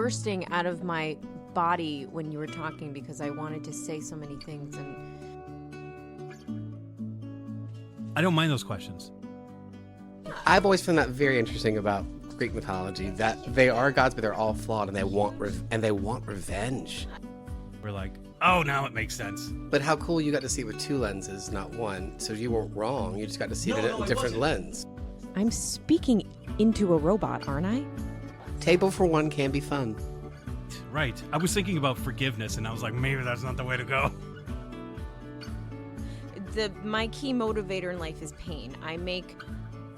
bursting out of my body when you were talking because I wanted to say so many things. And I don't mind those questions. I've always found that very interesting about Greek mythology, that they are gods, but they're all flawed, and they want revenge. We're like, oh, now it makes sense. But how cool you got to see it with two lenses, not one. So you weren't wrong. You just got to see it in a different lens. I'm speaking into a robot, aren't I? Table for one can be fun. Right. I was thinking about forgiveness, and I was like, maybe that's not the way to go. My key motivator in life is pain. I make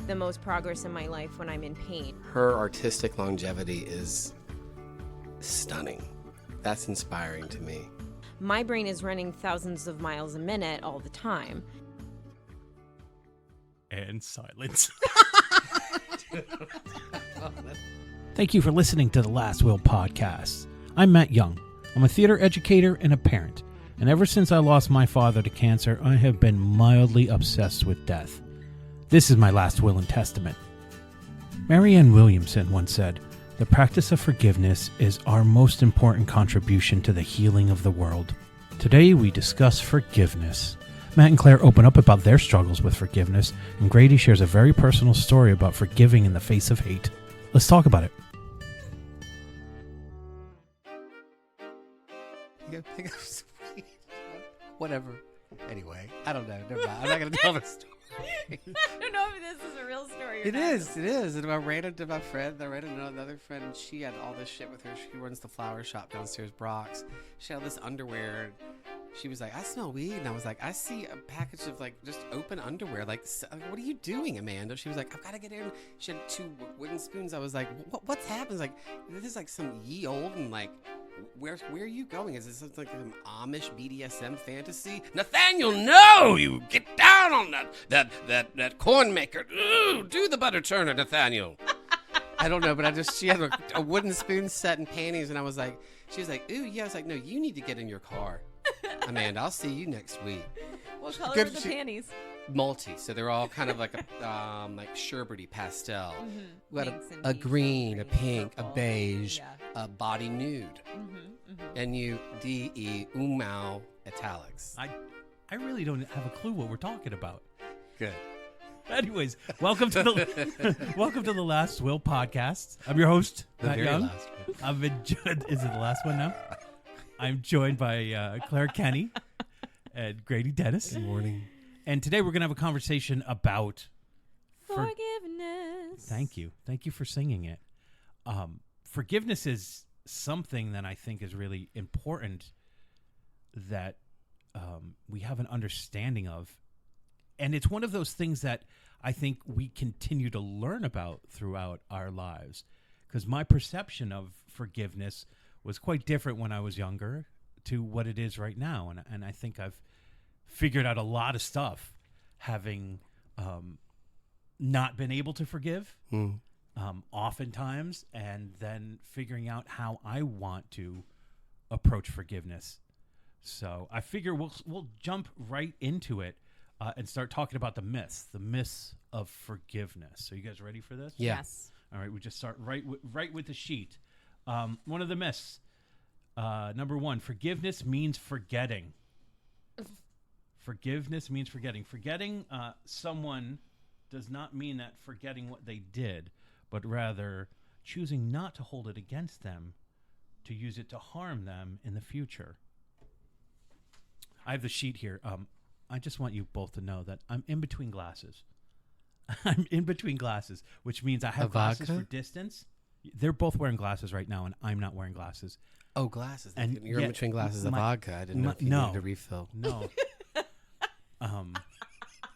the most progress in my life when I'm in pain. Her artistic longevity is stunning. That's inspiring to me. My brain is running thousands of miles a minute all the time. And silence. Thank you for listening to the Last Will podcast. I'm Matt Young. I'm a theater educator and a parent. And ever since I lost my father to cancer, I have been mildly obsessed with death. This is my last will and testament. Marianne Williamson once said, "The practice of forgiveness is our most important contribution to the healing of the world." Today we discuss forgiveness. Matt and Claire open up about their struggles with forgiveness, and Grady shares a very personal story about forgiving in the face of hate. Let's talk about it. Whatever. Anyway, I don't know. Never mind. I'm not going to tell the story. I don't know if this is a real story or It not. is. And I ran into my friend. I ran into another friend, and she had all this shit with her. She runs the flower shop downstairs, Brock's. She had all this underwear. And she was like, "I smell weed." And I was like, "I see a package of, like, just open underwear. Like, what are you doing, Amanda?" She was like, "I've got to get in." She had 2 wooden spoons. I was like, what's happened? Like, this is like some ye old and, like, where are you going? Is this something like some Amish BDSM fantasy? Nathaniel, no! You get down on that corn maker. Ooh, do the butter churner, Nathaniel. I don't know, but she had a wooden spoon set and panties, and she was like, "Ooh, yeah." I was like, "No, you need to get in your car, Amanda. I'll see you next week." What color Good are the she- panties? Multi, so they're all kind of like a like sherbety pastel. Mm-hmm. We got Pinks and a beige, green, a pink, a purple. beige, Yeah. a body nude, NUDE, umau, italics. I really don't have a clue what we're talking about. Good. Anyways, welcome to the Last Will podcast. I'm your host, The Matt very Young. last one. I've been is it the last one now? I'm joined by Claire Kenny and Grady Dennis. Good morning. And today we're going to have a conversation about Forgiveness. Thank you for singing it. Forgiveness is something that I think is really important that we have an understanding of. And it's one of those things that I think we continue to learn about throughout our lives. Because my perception of forgiveness was quite different when I was younger to what it is right now. And I think I've figured out a lot of stuff having not been able to forgive oftentimes, and then figuring out how I want to approach forgiveness. So I figure we'll jump right into it and start talking about the myths of forgiveness. So you guys ready for this? Yeah. Yes. All right, we just start right with the sheet. One of the myths. Number 1, forgiveness means forgetting. Forgiveness means forgetting. Forgetting someone does not mean that forgetting what they did, but rather choosing not to hold it against them, to use it to harm them in the future. I have the sheet here. I just want you both to know that I'm in between glasses. I'm in between glasses, which means I have glasses for distance. They're both wearing glasses right now, and I'm not wearing glasses. Oh, glasses. And You're in between glasses of vodka. I didn't know if you needed a refill. No.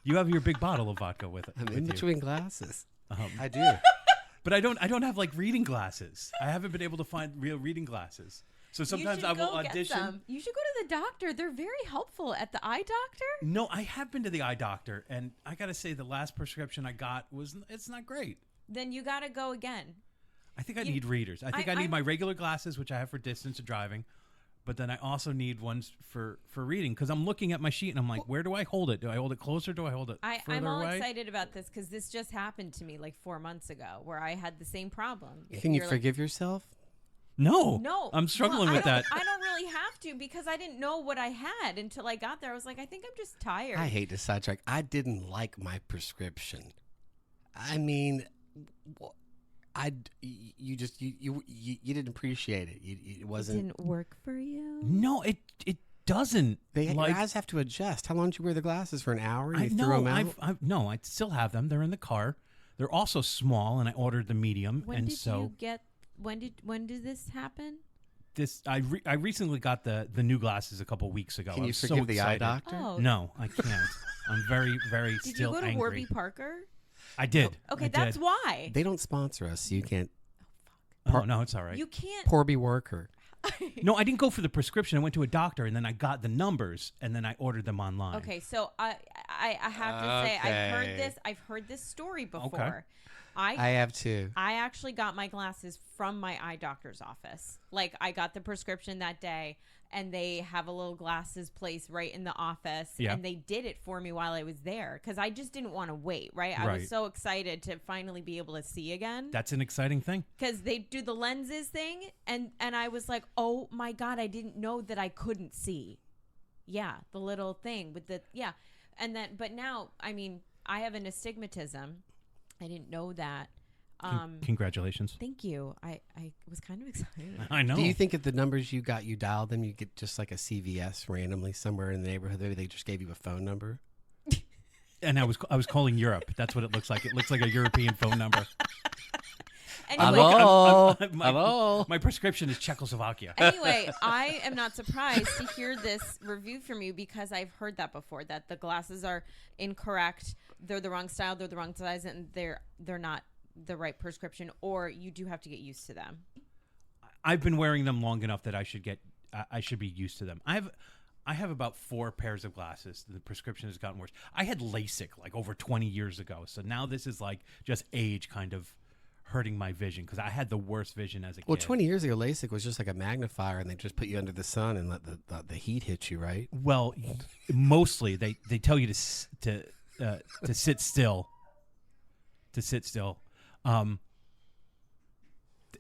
You have your big bottle of vodka with I'm with in you. between glasses. I do. But I don't have like reading glasses. I haven't been able to find real reading glasses. So sometimes I will audition. You should go to the doctor. They're very helpful at the eye doctor. No, I have been to the eye doctor, and I got to say the last prescription I got it's not great. Then you got to go again. I think I need readers. I think I need my regular glasses, which I have for distance of driving, but then I also need ones for reading, because I'm looking at my sheet and I'm like, where do I hold it? Do I hold it closer? Do I hold it further I'm all away? excited about this because this just happened to me like 4 months ago where I had the same problem. Can you forgive yourself? No. No. I'm struggling Well, with that. I don't really have to because I didn't know what I had until I got there. I was like, I think I'm just tired. I hate to sidetrack. I didn't like my prescription. I mean, you didn't appreciate it. It It wasn't. didn't work for you. No, it doesn't. Your like, eyes have to adjust. How long did you wear the glasses for? An hour? And I you threw know. them out? No, I still have them. They're in the car. They're also small, and I ordered the medium. When and did so you get? When did this happen? I recently got the new glasses a couple weeks ago. Can I you was forgive so the eye excited. doctor? Oh, No, I can't. I'm very, very Did still you go to angry. Warby Parker? I did. Okay, I that's did. why. They don't sponsor us, so you can't. Oh no, it's all right. You can't. Poor worker. No, I didn't go for the prescription. I went to a doctor, and then I got the numbers, and then I ordered them online. Okay, so I have to say Okay. I've heard this story before. Okay. I have too. I actually got my glasses from my eye doctor's office. Like I got the prescription that day and they have a little glasses place right in the office Yeah. and they did it for me while I was there cuz I just didn't want to wait, right? I Right. was so excited to finally be able to see again That's an exciting thing. cuz they do the lenses thing and I was like, "Oh my god, I didn't know that I couldn't see." Yeah, the little thing with the And then but now, I mean, I have an astigmatism. I didn't know that. Congratulations. Thank you. I was kind of excited. I know. Do you think if the numbers you got, you dialed them, you get just like a CVS randomly somewhere in the neighborhood? Maybe they just gave you a phone number. And I was calling Europe. That's what it looks like. It looks like a European phone number. Anyway, Hello. My prescription is Czechoslovakia. anyway, I am not surprised to hear this review from you because I've heard that before, that the glasses are incorrect. They're the wrong style, they're the wrong size, and they're not the right prescription, or you do have to get used to them. I've been wearing them long enough that I should be used to them. I have about 4 pairs of glasses. The prescription has gotten worse. I had LASIK like over 20 years ago, so now this is like just age kind of hurting my vision because I had the worst vision as a kid. Well, 20 years ago, LASIK was just like a magnifier, and they just put you under the sun and let the heat hit you, right? Well, mostly they tell you to sit still. To sit still.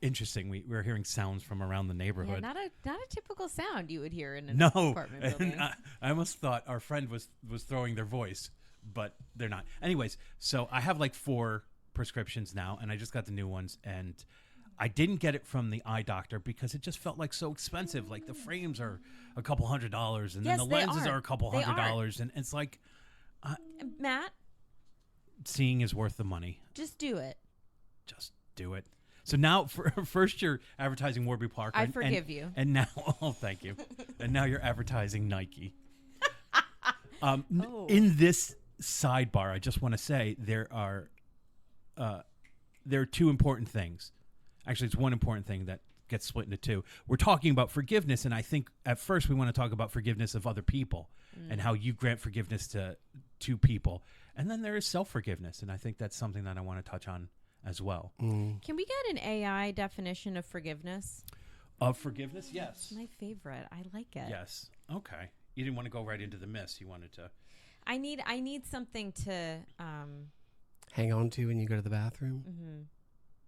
Interesting. We're hearing sounds from around the neighborhood. Yeah, not a typical sound you would hear in an No, apartment building. and I almost thought our friend was throwing their voice, but they're not. Anyways, so I have like 4 prescriptions now, and I just got the new ones, and I didn't get it from the eye doctor because it just felt like so expensive. Like the frames are a couple $100, and Yes, then the they lenses are. are a couple They $100, and it's like Matt, seeing is worth the money. just do it. Just do it. So now, first you're advertising Warby Parker. I forgive you. And now, oh, thank you. And now you're advertising Nike. In this sidebar, I just want to say there are 2 important things. Actually, it's one important thing that gets split into 2. We're talking about forgiveness, and I think at first we want to talk about forgiveness of other people and how you grant forgiveness to people. And then there is self-forgiveness, and I think that's something that I want to touch on as well. Can we get an AI definition of forgiveness? Of forgiveness? Yes. My favorite. I like it. Yes. Okay. You didn't want to go right into the myths. You wanted to. I need something to Hang on to when you go to the bathroom.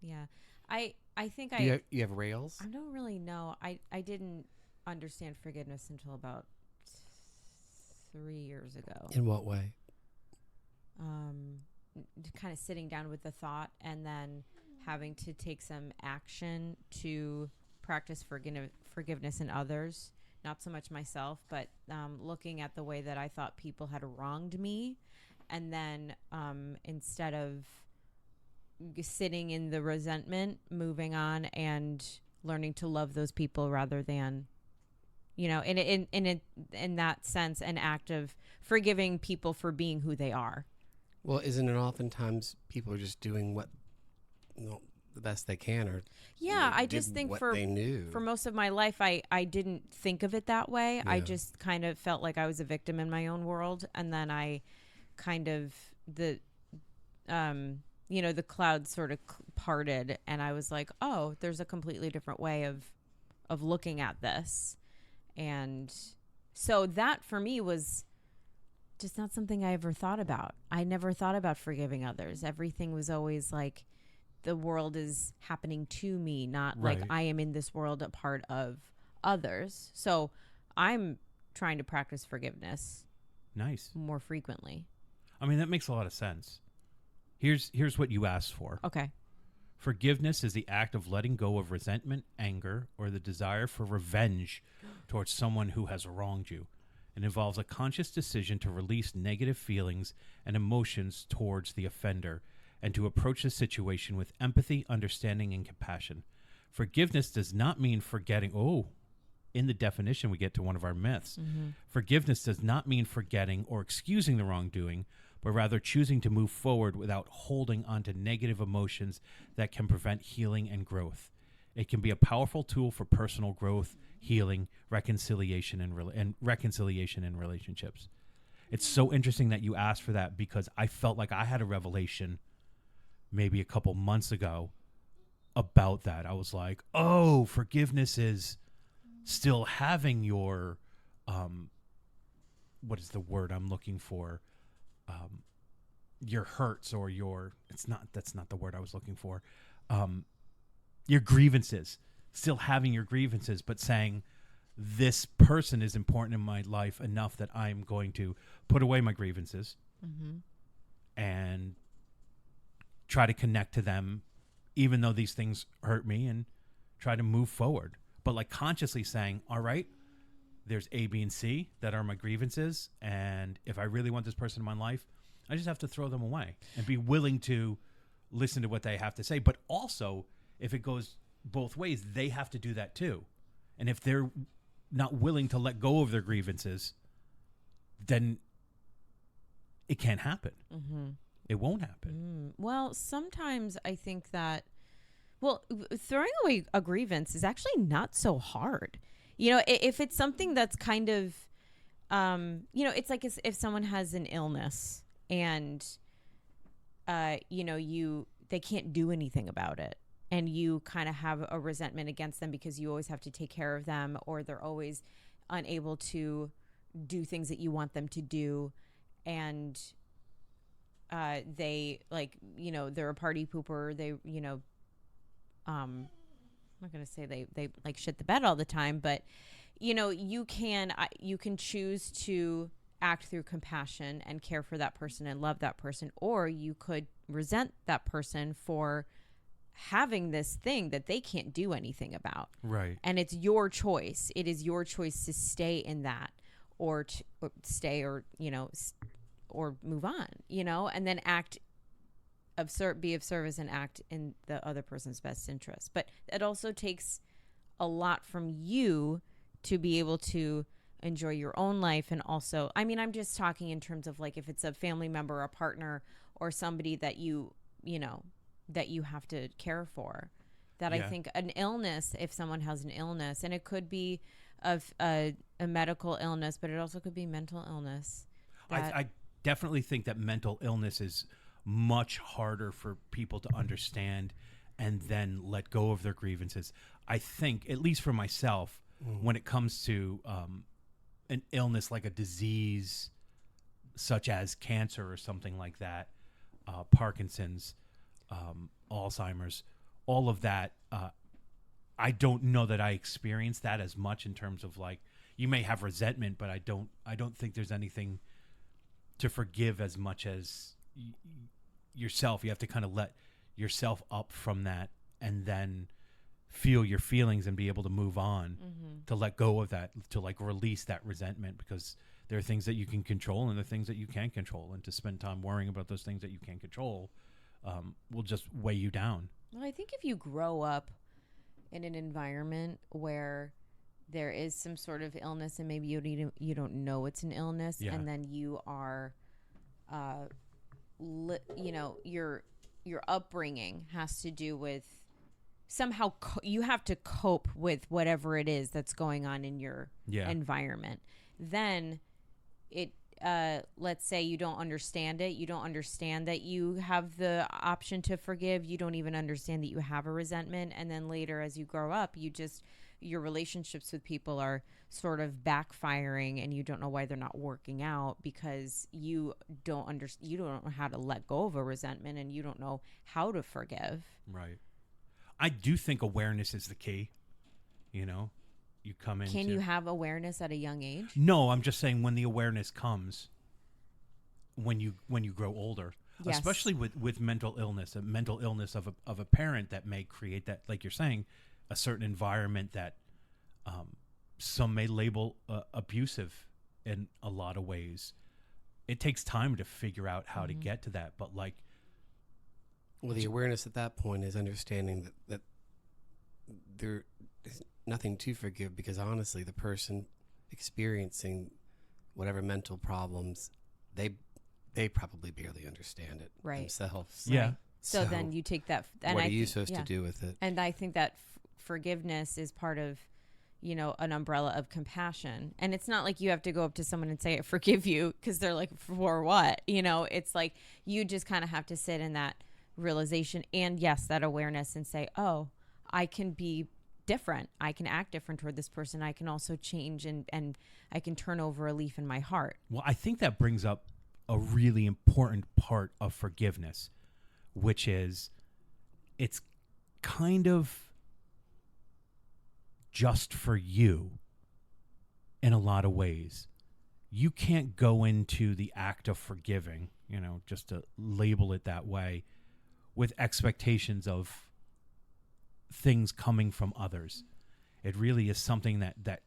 yeah. I think You have rails. I don't really know. I didn't understand forgiveness until about 3 years ago. In what way? Kind of sitting down with the thought and then having to take some action to practice forgiveness in others, not so much myself, but looking at the way that I thought people had wronged me, and then instead of sitting in the resentment, moving on and learning to love those people rather than, in that sense, an act of forgiving people for being who they are. Well, isn't it oftentimes people are just doing what the best they can, or Yeah, I did just think what for they knew. most of my life, I didn't think of it that way. I Yeah. just kind of felt like I was a victim in my own world, and then I kind of the clouds sort of parted, and I was like, oh, there's a completely different way of looking at this, and so that for me was just not something I ever thought about. I never thought about forgiving others. Everything was always like, the world is happening to me, not like Right. I am in this world a part of others. So I'm trying to practice forgiveness Nice. more frequently. I mean, that makes a lot of sense. Here's what you asked for. Okay. Forgiveness is the act of letting go of resentment, anger, or the desire for revenge towards someone who has wronged you. It involves a conscious decision to release negative feelings and emotions towards the offender and to approach the situation with empathy, understanding, and compassion. Forgiveness does not mean forgetting. Oh, in the definition, we get to one of our myths. Forgiveness does not mean forgetting or excusing the wrongdoing, but rather choosing to move forward without holding on to negative emotions that can prevent healing and growth. It can be a powerful tool for personal growth, healing, reconciliation, and reconciliation in relationships. It's so interesting that you asked for that because I felt like I had a revelation maybe a couple months ago about that. I was like, oh, forgiveness is still having your, what is the word I'm looking for? Your hurts or that's not the word I was looking for. Your grievances, still having your grievances, but saying this person is important in my life enough that I'm going to put away my grievances and try to connect to them, even though these things hurt me, and try to move forward. But like consciously saying, all right, there's A, B, and C that are my grievances. And if I really want this person in my life, I just have to throw them away and be willing to listen to what they have to say. But also, if it goes both ways, they have to do that too. And if they're not willing to let go of their grievances, then it can't happen. It won't happen. Well, sometimes I think that, throwing away a grievance is actually not so hard. You know, if it's something that's kind of, it's like if someone has an illness and, they can't do anything about it, and you kind of have a resentment against them because you always have to take care of them, or they're always unable to do things that you want them to do. And they they're a party pooper. They, I'm not going to say they like shit the bed all the time, but you can choose to act through compassion and care for that person and love that person, or you could resent that person for having this thing that they can't do anything about. Right. And it's your choice. It is your choice to stay in that, or to stay, or or move on, and then be of service and act in the other person's best interest. But it also takes a lot from you to be able to enjoy your own life. And also, I mean, I'm just talking in terms of like, if it's a family member, a partner, or somebody that that you have to care for, that I think an illness, if someone has an illness, and it could be of a medical illness, but it also could be mental illness. I definitely think that mental illness is much harder for people to understand and then let go of their grievances. I think, at least for myself, when it comes to an illness like a disease such as cancer or something like that, Parkinson's, Alzheimer's, all of that, I don't know that I experienced that as much in terms of like, you may have resentment, but I don't think there's anything to forgive as much as yourself. You have to kind of let yourself up from that and then feel your feelings and be able to move on, to let go of that, to like release that resentment, because there are things that you can control and there are things that you can't control, and to spend time worrying about those things that you can't control will just weigh you down. Well, I think if you grow up in an environment where there is some sort of illness and maybe you don't know it's an illness, and then you are, your upbringing has to do with somehow you have to cope with whatever it is that's going on in your environment. Then it, let's say you don't understand it. You don't understand that you have the option to forgive. You don't even understand that you have a resentment. And then later, as you grow up, you just your relationships with people are sort of backfiring and you don't know why they're not working out because you don't know how to let go of a resentment and you don't know how to forgive. Right. I do think awareness is the key. You know, you come into... Can you have awareness at a young age? No, I'm just saying when the awareness comes, when you grow older, Yes. especially with mental illness, a mental illness of a parent that may create that, like you're saying, a certain environment that some may label abusive in a lot of ways. It takes time to figure out how to get to that, but like... Well, the awareness at that point is understanding that there is nothing to forgive because honestly, the person experiencing whatever mental problems, they probably barely understand it themselves. Yeah. So then you take that. And what are you supposed to do with it? And I think that forgiveness is part of, you know, an umbrella of compassion. And it's not like you have to go up to someone and say, I forgive you, because they're like, for what? You know, it's like you just kind of have to sit in that realization and, yes, that awareness and say, oh, I can be different. I can act different toward this person. I can also change and I can turn over a leaf in my heart. Well, I think that brings up a really important part of forgiveness, which is it's kind of just for you in a lot of ways. You can't go into the act of forgiving, you know, just to label it that way, with expectations of things coming from others. It really is something that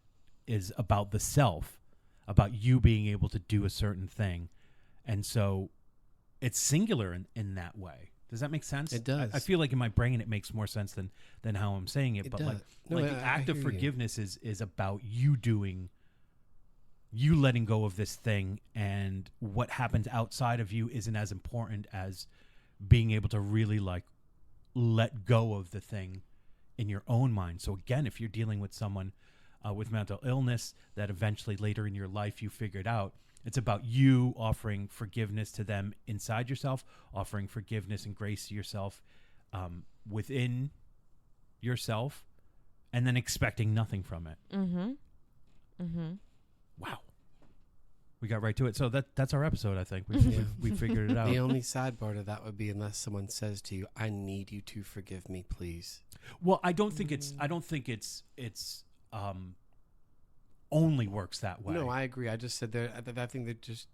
is about the self, about you being able to do a certain thing. And so it's singular in that way. Does that make sense? It does. I feel like in my brain it makes more sense than how I'm saying it. It But does. like the act of forgiveness is about you letting go of this thing, and what happens outside of you isn't as important as being able to really like let go of the thing in your own mind. So again, if you're dealing with someone with mental illness that eventually later in your life you figured out, it's about you offering forgiveness to them inside yourself, offering forgiveness and grace to yourself within yourself, and then expecting nothing from it. Wow. We got right to it. So that's our episode, I think. We figured it out. The only sidebar to that would be unless someone says to you, I need you to forgive me, please. Well, I don't think it's only works that way. No, I agree. I just said I think that just,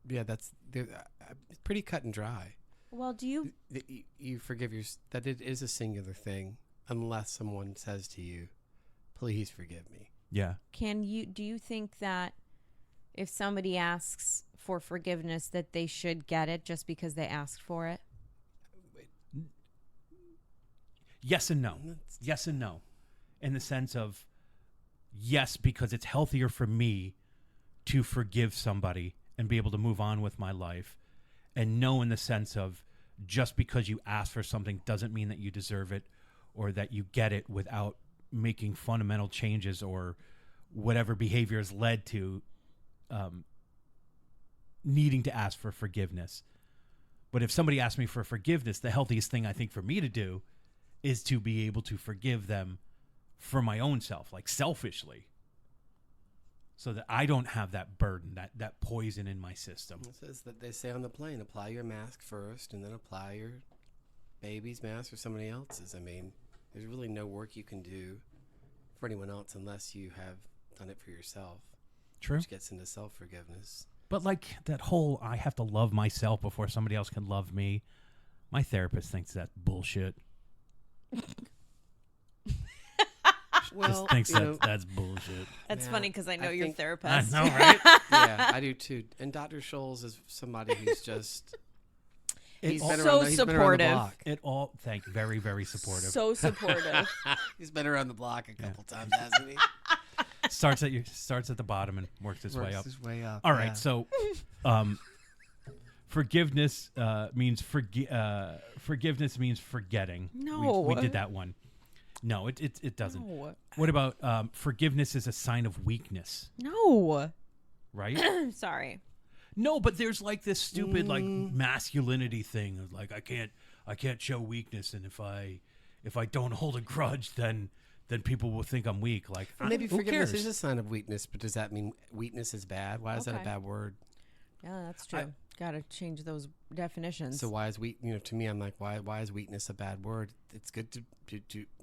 they're pretty cut and dry. Well, do you... You forgive that it is a singular thing unless someone says to you, please forgive me. Yeah. Do you think that if somebody asks for forgiveness that they should get it just because they asked for it? Yes and no. Yes and no. In the sense of, yes, because it's healthier for me to forgive somebody and be able to move on with my life. And no, in the sense of, just because you ask for something doesn't mean that you deserve it or that you get it without making fundamental changes or whatever behavior has led to needing to ask for forgiveness. But if somebody asks me for forgiveness, the healthiest thing I think for me to do is to be able to forgive them for my own self, like selfishly, so that I don't have that burden, that poison in my system. It says that they say on the plane, apply your mask first and then apply your baby's mask or somebody else's. I mean, there's really no work you can do for anyone else unless you have done it for yourself. True. Which gets into self-forgiveness. But like that whole, I have to love myself before somebody else can love me. My therapist thinks that's bullshit. Well, just thinks that's bullshit. That's funny because I know I your think- therapist. I know, right? Yeah, I do too. And Dr. Scholes is somebody who's just... He's been So around the supportive. block. Thank you. Very, very supportive. So supportive. He's been around the block a couple times, hasn't he? starts at the bottom and works his way up. His way up. All right, so forgiveness means forgiveness means forgetting. No. we did that one. No, it doesn't. No. What about forgiveness is a sign of weakness, No. right? Sorry. No, but there's like this stupid like masculinity thing of like I can't show weakness, and if I don't hold a grudge, then then people will think I'm weak. Like, Maybe who forgiveness cares? is a sign of weakness, but does that mean weakness is bad? Why is that a Okay. bad word? Yeah, that's true. Got to change those definitions. So why is to me, I'm like, why is weakness a bad word? It's good to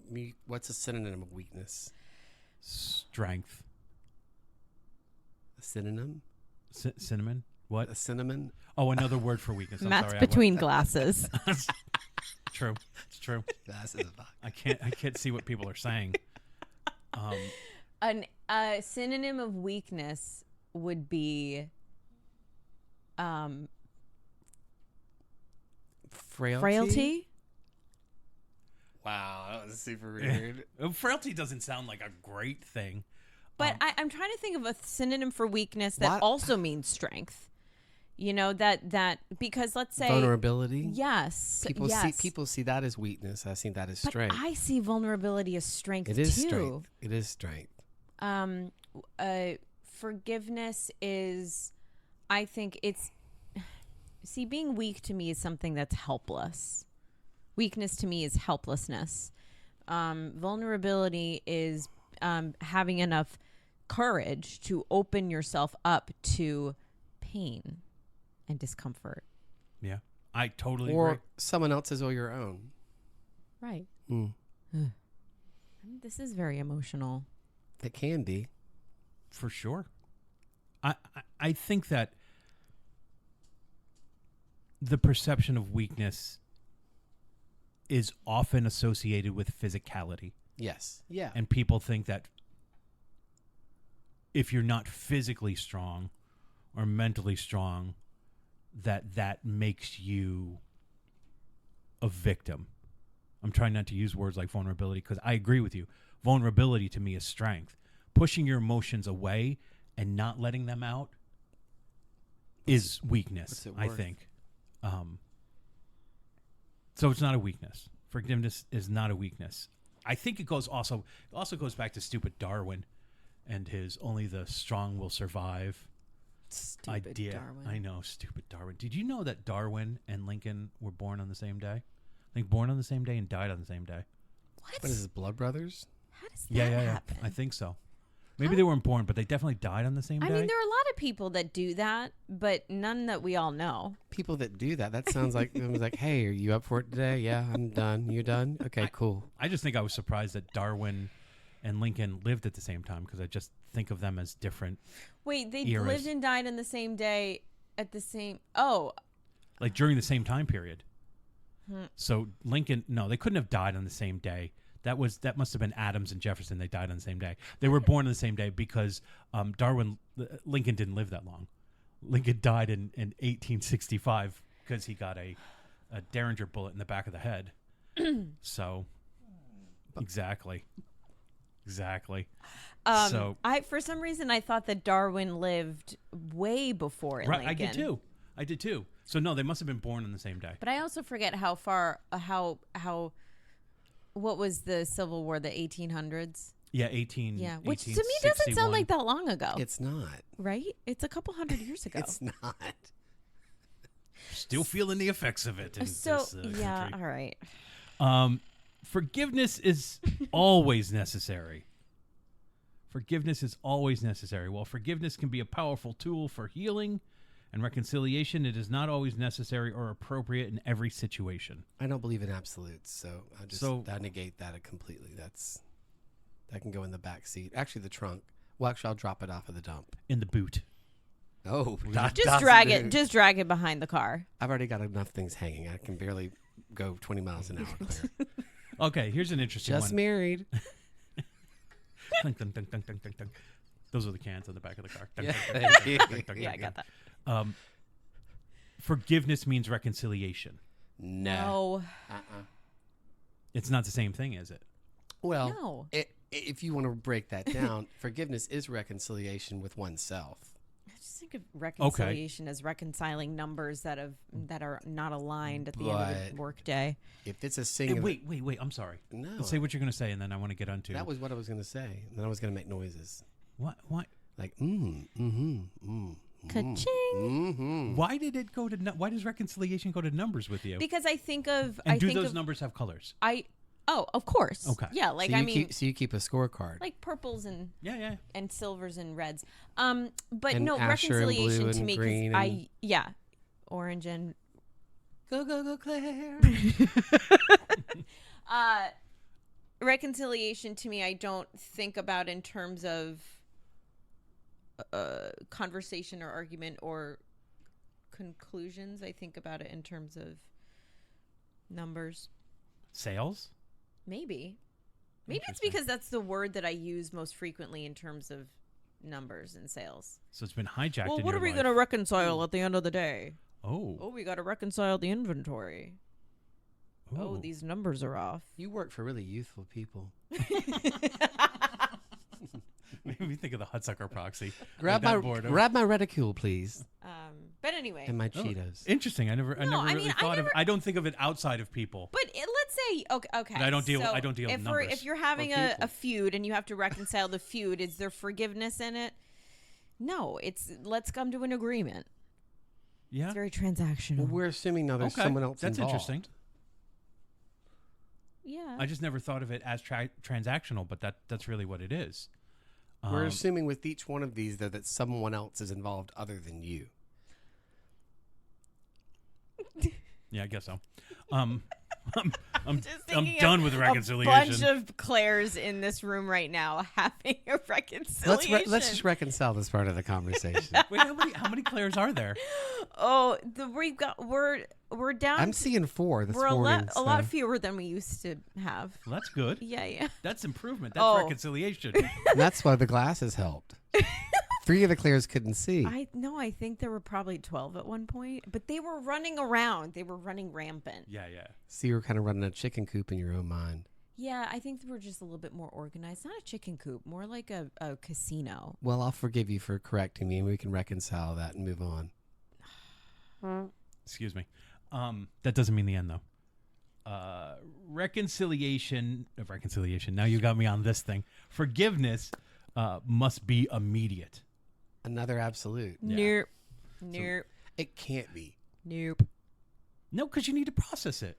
me. What's a synonym of weakness? Strength. A synonym? Cinnamon. What? A cinnamon? Oh, another word for weakness. I'm Matt's sorry. between glasses. True. It's true. Glasses of I can't see what people are saying. A synonym of weakness would be frailty. Wow, that was super weird. Frailty doesn't sound like a great thing. But I'm trying to think of a synonym for weakness that What? also means strength. You know, that because let's say Vulnerability. yes, People yes. see that as weakness. I see that as But strength. I see vulnerability as strength It is too. strength. It is strength. Forgiveness is, I think it's, see, being weak to me is something that's helpless. Weakness to me is helplessness. Vulnerability is having enough courage to open yourself up to pain and discomfort. Yeah, I totally Or agree. someone else's or your own. Right. Mm. This is very emotional. It can be. For sure. I think that the perception of weakness is often associated with physicality. Yes. Yeah. And people think that if you're not physically strong or mentally strong, that makes you a victim. I'm trying not to use words like vulnerability because I agree with you. Vulnerability to me is strength. Pushing your emotions away and not letting them out is weakness, what's it I worth? think. So it's not a weakness. Forgiveness is not a weakness. I think it also goes back to stupid Darwin and his only the strong will survive Stupid idea. Darwin. I know, stupid Darwin. Did you know that Darwin and Lincoln were born on the same day? I think born on the same day and died on the same day. What? What is this, blood brothers? How does that Yeah. happen? I think so. Maybe they weren't born, but they definitely died on the same day. I mean, there are a lot of people that do that, but none that we all know. People that do that. That sounds like it was like, hey, are you up for it today? Yeah, I'm done. You done? Okay, cool. I just think I was surprised that Darwin and Lincoln lived at the same time because I just think of them as different. Wait, they Eras. lived and died on the same day at the same... Oh, Like during the same time period. So Lincoln, no, they couldn't have died on the same day. That must have been Adams and Jefferson. They died on the same day. They were born on the same day because Lincoln didn't live that long. Lincoln died in 1865 because he got a Derringer bullet in the back of the head. So, exactly. So I for some reason I thought that Darwin lived way before right, Lincoln. I did too. So no, they must have been born on the same day. But I also forget how far what was the Civil War, the 1800s? Yeah, 18. Yeah, which to me doesn't sound 1861. like that long ago. It's not. Right? It's a couple hundred years ago. It's not. Still feeling the effects of it. In So this, yeah, country. all right. Forgiveness is always necessary. Forgiveness is always necessary. While forgiveness can be a powerful tool for healing and reconciliation, it is not always necessary or appropriate in every situation. I don't believe in absolutes, so I negate that completely. That can go in the back seat. Actually, the trunk. Well, actually, I'll drop it off of the dump. In the boot. Oh, Just drag it. Just drag it behind the car. I've already got enough things hanging. I can barely go 20 miles an hour clear. Okay, here's an interesting Just one. married. Dunk, dunk, dunk, dunk, dunk, dunk, dunk. Those are the cans on the back of the car. Dunk, Yeah. dunk, dunk, dunk, dunk, dunk, dunk, Yeah, I dunk. got that. Forgiveness means reconciliation. No. No. It's not the same thing, is it? Well, No. if you want to break that down, forgiveness is reconciliation with oneself. I just think of reconciliation as reconciling numbers that are not aligned at the end of the But- workday. If it's a Hey, singular... wait. I'm sorry. No. Say what you're going to say, and then I want to get onto That was what I was going to say. And then I was going to make noises. what. Like, Ka-ching! Why did it go to? Why does reconciliation go to numbers with you? Because I think of and do those numbers have colors? Oh, of course. Okay. Yeah, like so I mean, you keep a scorecard. like purples and Yeah. silvers and reds. But And no, Asher and reconciliation blue to and me green because orange and Go Claire. reconciliation to me, I don't think about in terms of conversation or argument or conclusions. I think about it in terms of numbers. Sales? Maybe it's Interesting. because that's the word that I use most frequently in terms of numbers and sales. So it's been hijacked Well, in what your are we life. going to reconcile at the end of the day? Oh. We got to reconcile the inventory. Oh, Ooh. these numbers are off. You work for really youthful people. Made me think of the Hudsucker proxy. Grab Like my that board over- grab my reticule, please, But anyway, and my Oh, Cheetos. Interesting. I never No, really I mean, thought of. I don't think of it outside of people. but let's say okay. But I don't deal- so I don't deal with if numbers if you're having or a people. feud and you have to reconcile the feud, is there forgiveness in it? No, it's let's come to an agreement. Yeah. It's very transactional. Well, we're assuming now there's Okay. someone else That's involved. interesting. Yeah. I just never thought of it as transactional, but that's really what it is. We're assuming with each one of these, though, that someone else is involved other than you. Yeah, I guess so. I'm Just I'm thinking done of with a reconciliation. bunch of Claires in this room right now having a reconciliation. Let's just reconcile this part of the conversation. Wait, how many Claires are there? Oh, we're down. I'm seeing 4 this we're morning. a lot so- fewer than we used to have. Well, that's good. Yeah. That's improvement. That's Oh. reconciliation. And that's why the glasses helped. 3 of the Claires couldn't see. I think there were probably 12 at one point, but they were running around. They were running rampant. Yeah. So you were kind of running a chicken coop in your own mind. Yeah, I think we're just a little bit more organized. Not a chicken coop, more like a casino. Well, I'll forgive you for correcting me, and we can reconcile that and move on. Excuse me. That doesn't mean the end, though. Reconciliation. Now you got me on this thing. Forgiveness must be immediate. Another absolute. Yeah. Nope. It can't be. Nope. No, because you need to process it.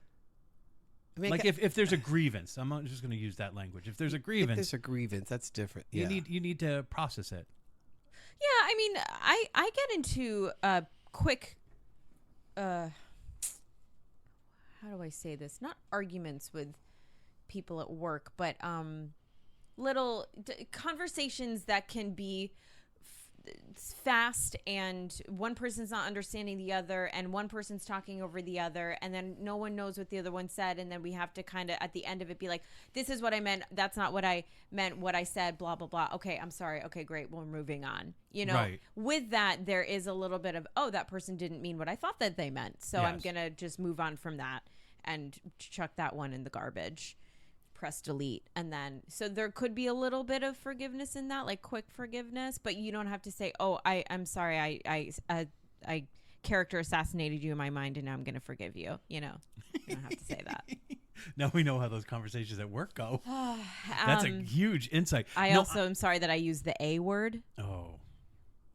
I mean, Like if there's a grievance, I'm not just going to use that language. If there's a if grievance, there's a grievance, that's different. you Yeah. need to process it. Yeah, I mean, I get into quick how do I say this? Not arguments with people at work, but little conversations that can be fast, and one person's not understanding the other, and one person's talking over the other, and then no one knows what the other one said, and then we have to kind of at the end of it be like, this is what I meant, that's not what I meant, what I said, blah blah blah. Okay, I'm sorry. Okay, great, we're moving on. Right. With that, there is a little bit of, oh, that person didn't mean what I thought that they meant, so I'm Yes. gonna just move on from that and chuck that one in the garbage, press delete. And then so there could be a little bit of forgiveness in that, like quick forgiveness, but you don't have to say, oh, I'm sorry, I character assassinated you in my mind and now I'm gonna forgive you. You don't have to say that. Now we know how those conversations at work go. That's a huge insight. I also am sorry that I used the A word,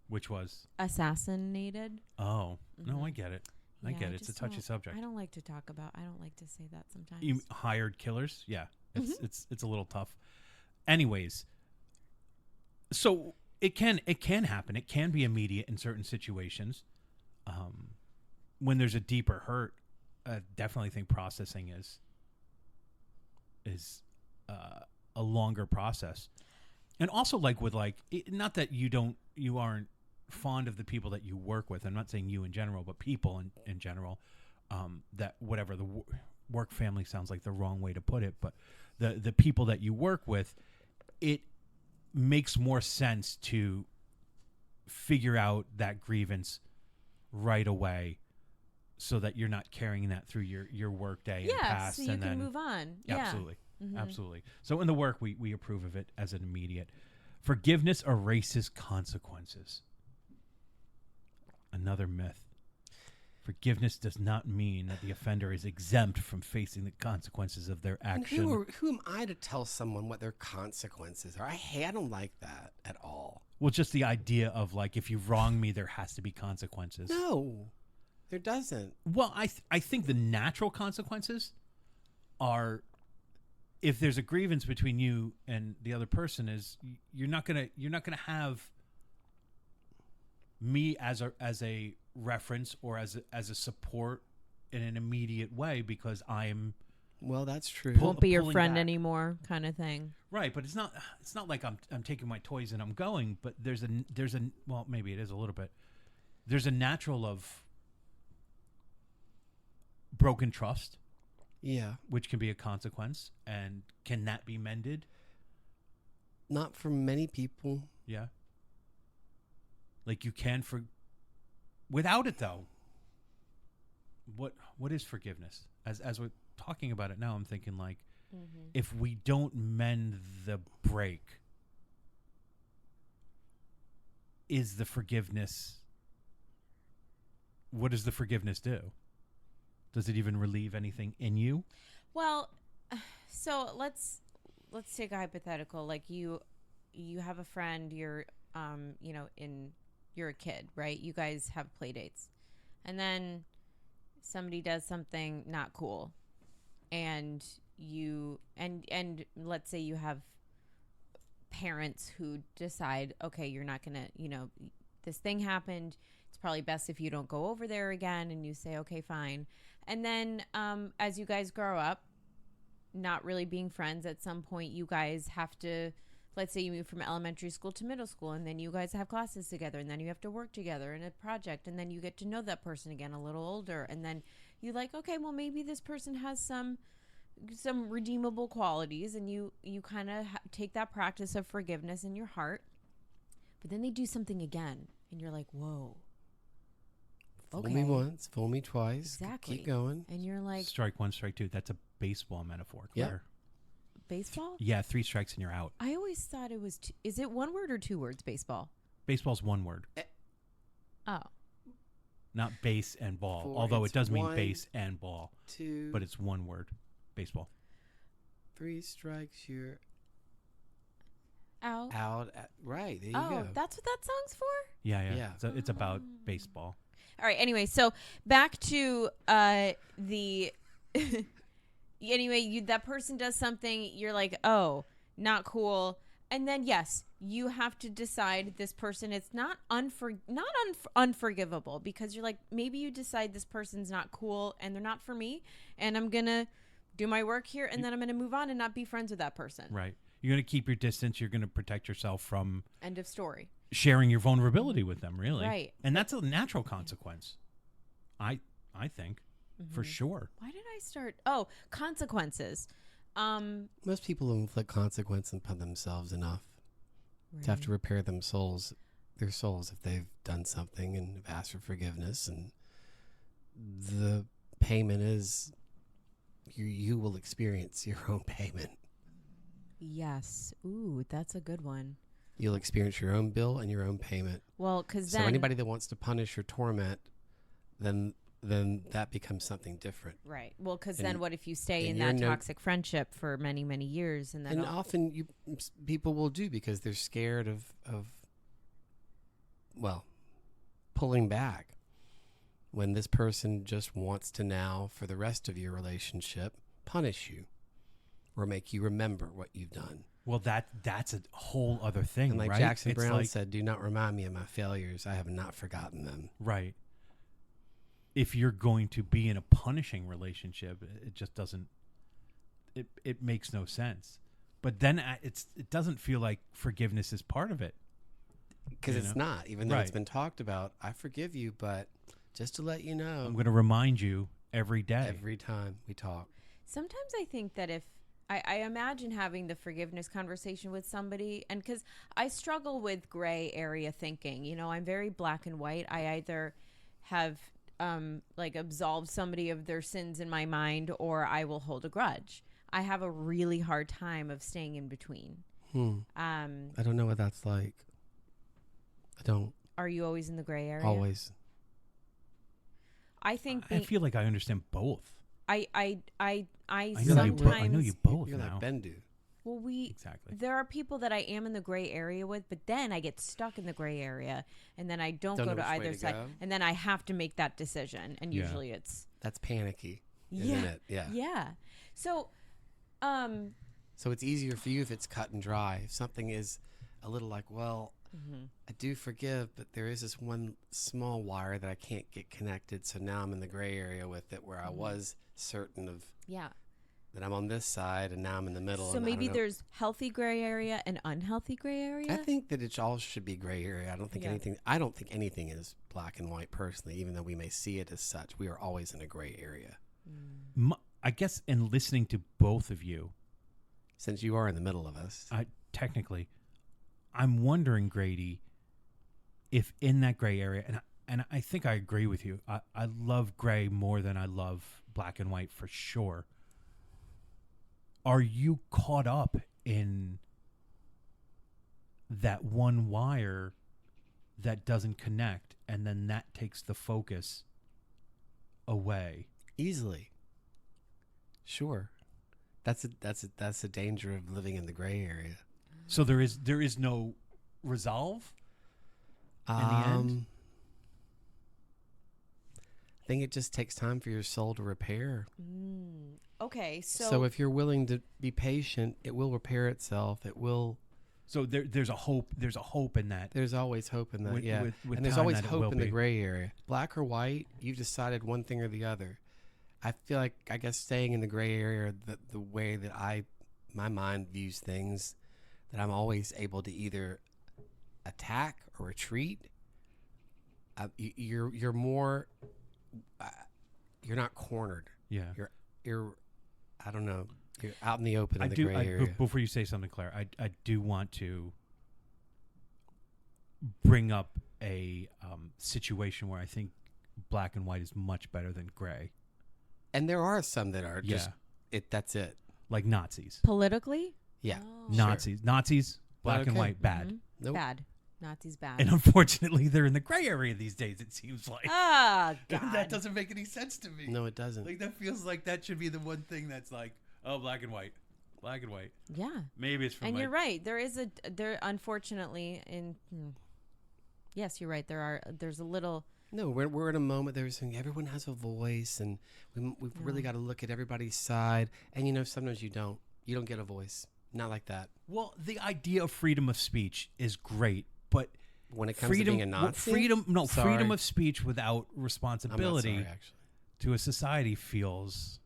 Which was? assassinated. Oh, no, I get it. I Yeah, get it. It's a just touchy don't- subject. I don't like to talk about. I don't like to say that sometimes. You hired killers? Yeah. Mm-hmm. It's a little tough. Anyways, so it can happen. It can be immediate in certain situations. When there's a deeper hurt, I definitely think processing is a longer process. And also not that you aren't fond of the people that you work with. I'm not saying you in general, but people in general, that whatever the work family sounds like the wrong way to put it, but the people that you work with, it makes more sense to figure out that grievance right away so that you're not carrying that through your work day and yeah, past, so you and can then move on. absolutely. Mhm. Absolutely. So in the work, we approve of it as an immediate. Forgiveness erases consequences. Another myth. Forgiveness does not mean that the offender is exempt from facing the consequences of their And action. who am I to tell someone what their consequences are? I don't like that at all. Well, just the idea of like, if you wrong me, there has to be consequences. No, there doesn't. Well, I think the natural consequences are if there's a grievance between you and the other person, is you're not gonna have me as a reference or as a support in an immediate way, because I'm Well, that's true. Pull- Won't be your pulling friend back. anymore, kind of thing. right. But it's not like I'm taking my toys and I'm going. But there's a well, maybe it is a little bit. There's a natural of broken trust, Yeah. which can be a consequence, and can that be mended? Not for many people. Yeah. Like you can without it though. What is forgiveness? As we're talking about it now, I'm thinking like, if we don't mend the break, is the forgiveness? What does the forgiveness do? Does it even relieve anything in you? Well, so let's take a hypothetical. Like you have a friend. You're you're a kid, right? You guys have play dates, and then somebody does something not cool, and you and let's say you have parents who decide, okay, you're not gonna, this thing happened. It's probably best if you don't go over there again. And you say, okay, fine. And then as you guys grow up, not really being friends, at some point you guys have to, let's say you move from elementary school to middle school, and then you guys have classes together, and then you have to work together in a project, and then you get to know that person again a little older, and then you're like, okay, well, maybe this person has some redeemable qualities, and you kind of take that practice of forgiveness in your heart, but then they do something again, and you're like, whoa. Fool me once, fool me twice. Exactly. Keep going. And you're like, Strike one, strike two. That's a baseball metaphor. Yeah. Claire. baseball? Yeah, 3 strikes and you're out. I always thought it was, is it one word or 2 words, baseball? Baseball's one word, Oh. not base and ball. 4, Although it it's does mean 1, base and ball, 2, but it's one word. Baseball. 3 strikes, you're Out. out. Right, there you Oh, go. that's what that song's for? Yeah. Yeah. So it's about baseball. All right. Anyway, so back to the. Anyway, that person does something. You're like, oh, not cool. And then yes, you have to decide this person. It's not unforgivable, because you're like, maybe you decide this person's not cool and they're not for me, and I'm gonna do my work here, and then I'm gonna move on and not be friends with that person. Right. You're going to keep your distance. You're going to protect yourself from End of story. sharing your vulnerability with them, really. Right. And that's a natural consequence. I think, for sure. Why did I start? Oh, consequences. Most people inflict consequence upon themselves enough to have to repair their souls if they've done something and have asked for forgiveness, and the payment is you will experience your own payment. Yes. Ooh, that's a good one. You'll experience your own bill and your own payment. Well, because So then anybody that wants to punish or torment, then that becomes something different. right. Well, because And- then what if you stay in and you're that no- toxic friendship for many, many years, and then And often people will do, because they're scared of pulling back when this person just wants to now, for the rest of your relationship, punish you or make you remember what you've done. Well, that's a whole other thing, And like right? Jackson It's Brown like- said, do not remind me of my failures. I have not forgotten them. Right. If you're going to be in a punishing relationship, it just doesn't. It makes no sense. But then it doesn't feel like forgiveness is part of it. Because You it's know? not, even though it's Right. been talked about. I forgive you, but just to let you know, I'm going to remind you every day. every time we talk. sometimes I think that if I imagine having the forgiveness conversation with somebody, and because I struggle with gray area thinking, I'm very black and white. I either have absolved somebody of their sins in my mind, or I will hold a grudge. I have a really hard time of staying in between. I don't know what that's like. I don't Are you always in the gray area? always. I think I feel like I understand both. I I know sometimes you. I know you both You're now. like Bendu. Well, Exactly. there are people that I am in the gray area with, but then I get stuck in the gray area, and then I don't Don't go know to which way either to side, go. and then I have to make that decision, and Yeah. usually it's That's panicky, isn't yeah, it? Yeah. yeah. So, So it's easier for you if it's cut and dry. If something is a little like, well, I do forgive, but there is this one small wire that I can't get connected. So now I'm in the gray area with it, where I was certain of Yeah. that I'm on this side, and now I'm in the middle. So and I maybe don't know. there's healthy gray area and unhealthy gray area. I think that it all should be gray area. I don't think Yeah. anything. I don't think anything is black and white personally, even though we may see it as such. We are always in a gray area. I guess in listening to both of you, Since you are in the middle of us, technically, I'm wondering, Grady, if in that gray area, and I think I agree with you. I love gray more than I love black and white for sure. Are you caught up in that one wire that doesn't connect, and then that takes the focus away? easily. Sure, that's a danger of living in the gray area. So there is no resolve in the end. I think it just takes time for your soul to repair. Okay, So if you're willing to be patient, it will repair itself. It will. So there's a hope. There's a hope in that. There's always hope in that. With- yeah, with and there's time always that it hope will in the be. gray area. Black or white, you've decided one thing or the other. I feel like, I guess, staying in the gray area, the way that my mind views things, that I'm always able to either attack or retreat. You're more. You're not cornered. Yeah. You're. I don't know. You're out in the open in the gray I, area. before you say something, Claire, I do want to bring up a situation where I think black and white is much better than gray, And there are some that are just that's it. like Nazis. politically, Yeah. Oh. Nazis, black and okay. white, bad. Mhm. Nope. Bad. Nazis bad. And unfortunately, they're in the gray area these days. It seems like Ah, God. that doesn't make any sense to me. No, it doesn't. Like that feels like that should be the one thing that's like, oh, black and white. Yeah. Maybe it's from And my you're right. There unfortunately yes, you're right. There's a little. No, we're in a moment. There's everyone has a voice, and we've really got to look at everybody's side. And sometimes you don't get a voice. Not like that. Well, the idea of freedom of speech is great, but When it comes freedom, to being a Nazi, freedom Sorry. of speech without I'm not responsibility sorry, actually. to a society feels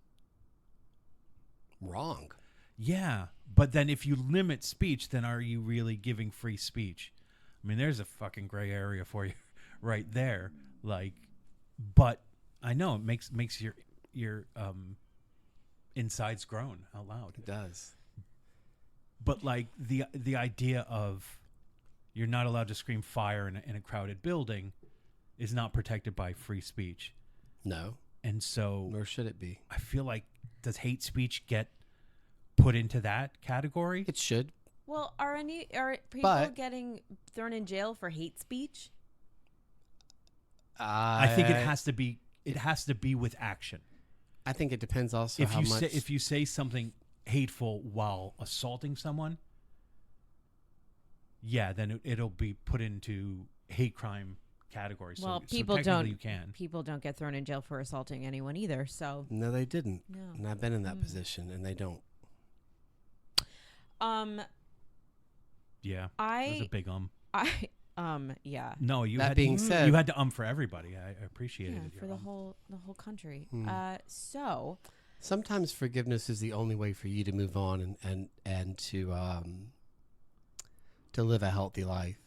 Wrong. yeah. But then if you limit speech, then are you really giving free speech? I mean, there's a fucking gray area for you right there. Like, but I know it makes your insides groan out loud. It does. But like the idea of you're not allowed to scream fire in a crowded building is not protected by free speech. No, And so nor should it be. I feel like, does hate speech get put into that category? It should. Well, are people But- getting thrown in jail for hate speech? I think it has to be. It has to be with action. I think it depends also If how you much. say if you say something hateful while assaulting someone, yeah, then it'll be put into hate crime category. Well, so people technically don't. You can. People don't get thrown in jail for assaulting anyone either. So No, they didn't. no. And I've been in that position, and they don't. Yeah, it was a I big yeah. No, you That had being said- you had to for everybody. I appreciated Yeah, it. for your the whole country. Hmm. So Sometimes forgiveness is the only way for you to move on and to live a healthy life.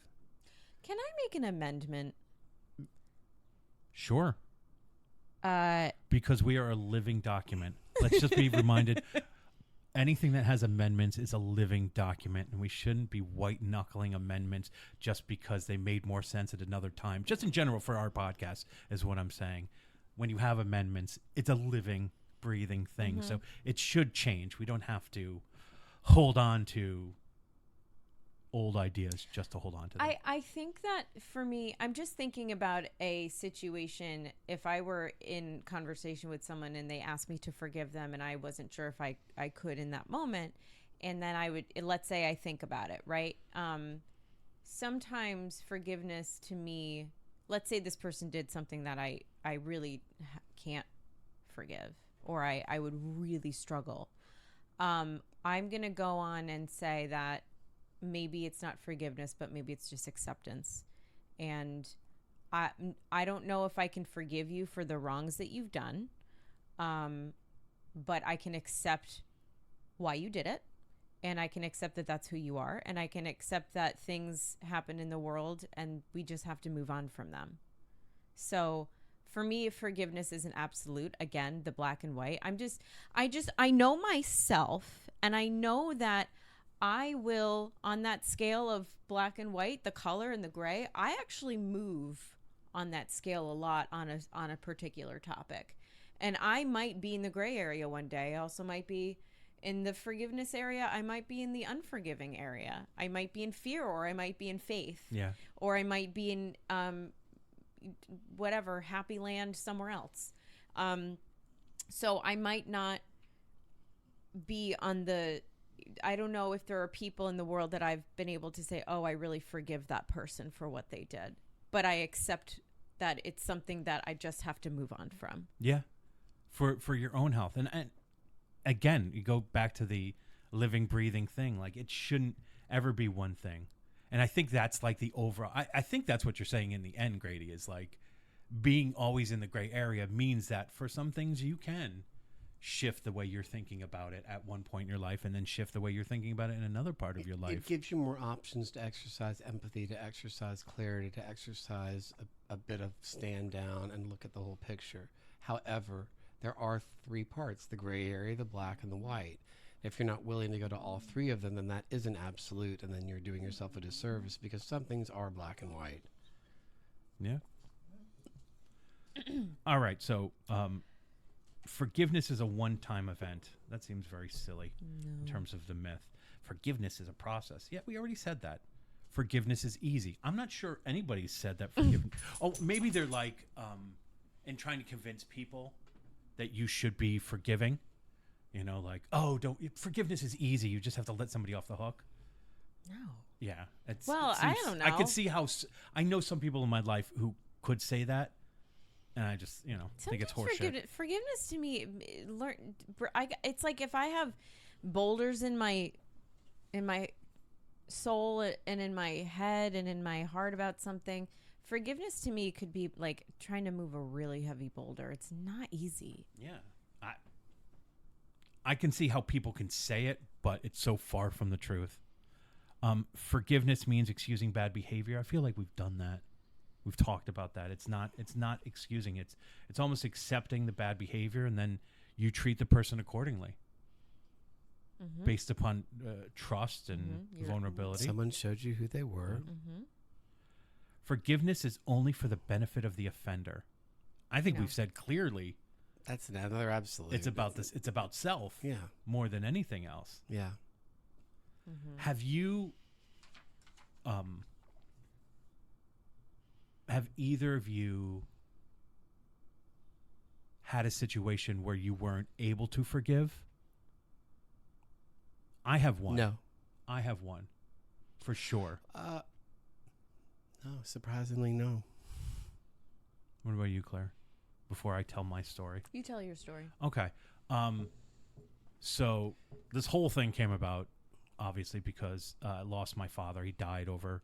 can I make an amendment? Sure, Uh, because we are a living document. Let's just be reminded. Anything that has amendments is a living document, and we shouldn't be white knuckling amendments just because they made more sense at another time. Just in general for our podcast is what I'm saying. When you have amendments, it's a living, breathing thing. So it should change. We don't have to hold on to old ideas just to hold on to them. I think that for me, I'm just thinking about a situation if I were in conversation with someone and they asked me to forgive them and I wasn't sure if I could in that moment. And then I would, let's say I think about it, right? Sometimes forgiveness to me, let's say this person did something that I really can't forgive or I would really struggle. I'm going to go on and say that maybe it's not forgiveness, but maybe it's just acceptance. And I don't know if I can forgive you for the wrongs that you've done, but I can accept why you did it. And I can accept that that's who you are. And I can accept that things happen in the world and we just have to move on from them. So for me, forgiveness isn't absolute. Again, the black and white. I know myself, and I know that I will, on that scale of black and white, the color and the gray, I actually move on that scale a lot on a particular topic. And I might be in the gray area one day. I also might be in the forgiveness area. I might be in the unforgiving area. I might be in fear, or I might be in faith. Yeah. Or I might be in whatever, happy land somewhere else. So I might not be on the, I don't know if there are people in the world that I've been able to say, oh, I really forgive that person for what they did. But I accept that it's something that I just have to move on from. Yeah. For your own health. And again, you go back to the living, breathing thing. Like, it shouldn't ever be one thing. And I think that's like the overall, I think that's what you're saying in the end, Grady, is like being always in the gray area means that for some things you can shift the way you're thinking about it at one point in your life, and then shift the way you're thinking about it in another part of your life. It gives you more options to exercise empathy, to exercise clarity, to exercise a bit of stand down and look at the whole picture. However, there are three parts: the gray area, the black, and the white. If you're not willing to go to all three of them, then that isn't absolute, and then you're doing yourself a disservice, because some things are black and white. Yeah. All right. So, forgiveness is a one-time event. That seems very silly in terms of the myth. Forgiveness is a process. Yeah, we already said that. Forgiveness is easy. I'm not sure anybody's said that forgiveness. Oh, maybe they're like, in trying to convince people that you should be forgiving. You know, like, oh, forgiveness is easy. You just have to let somebody off the hook. No. Yeah. I don't know. I could see how, I know some people in my life who could say that. And I just, think it's horseshit. Forgiveness to me, it's like if I have boulders in my soul and in my head and in my heart about something, forgiveness to me could be like trying to move a really heavy boulder. It's not easy. Yeah. I can see how people can say it, but it's so far from the truth. Forgiveness means excusing bad behavior. I feel like we've done that. We've talked about that. It's not excusing. It's almost accepting the bad behavior, and then you treat the person accordingly, based upon trust and vulnerability. Someone showed you who they were. Mm-hmm. Forgiveness is only for the benefit of the offender. I think we've said clearly. That's another absolute. It's about this. It's about self. Yeah. More than anything else. Yeah. Mm-hmm. Have you? Have either of you had a situation where you weren't able to forgive? I have one. No. I have one. For sure. No, surprisingly, no. What about you, Claire? Before I tell my story. You tell your story. Okay. So this whole thing came about, obviously, because I lost my father. He died over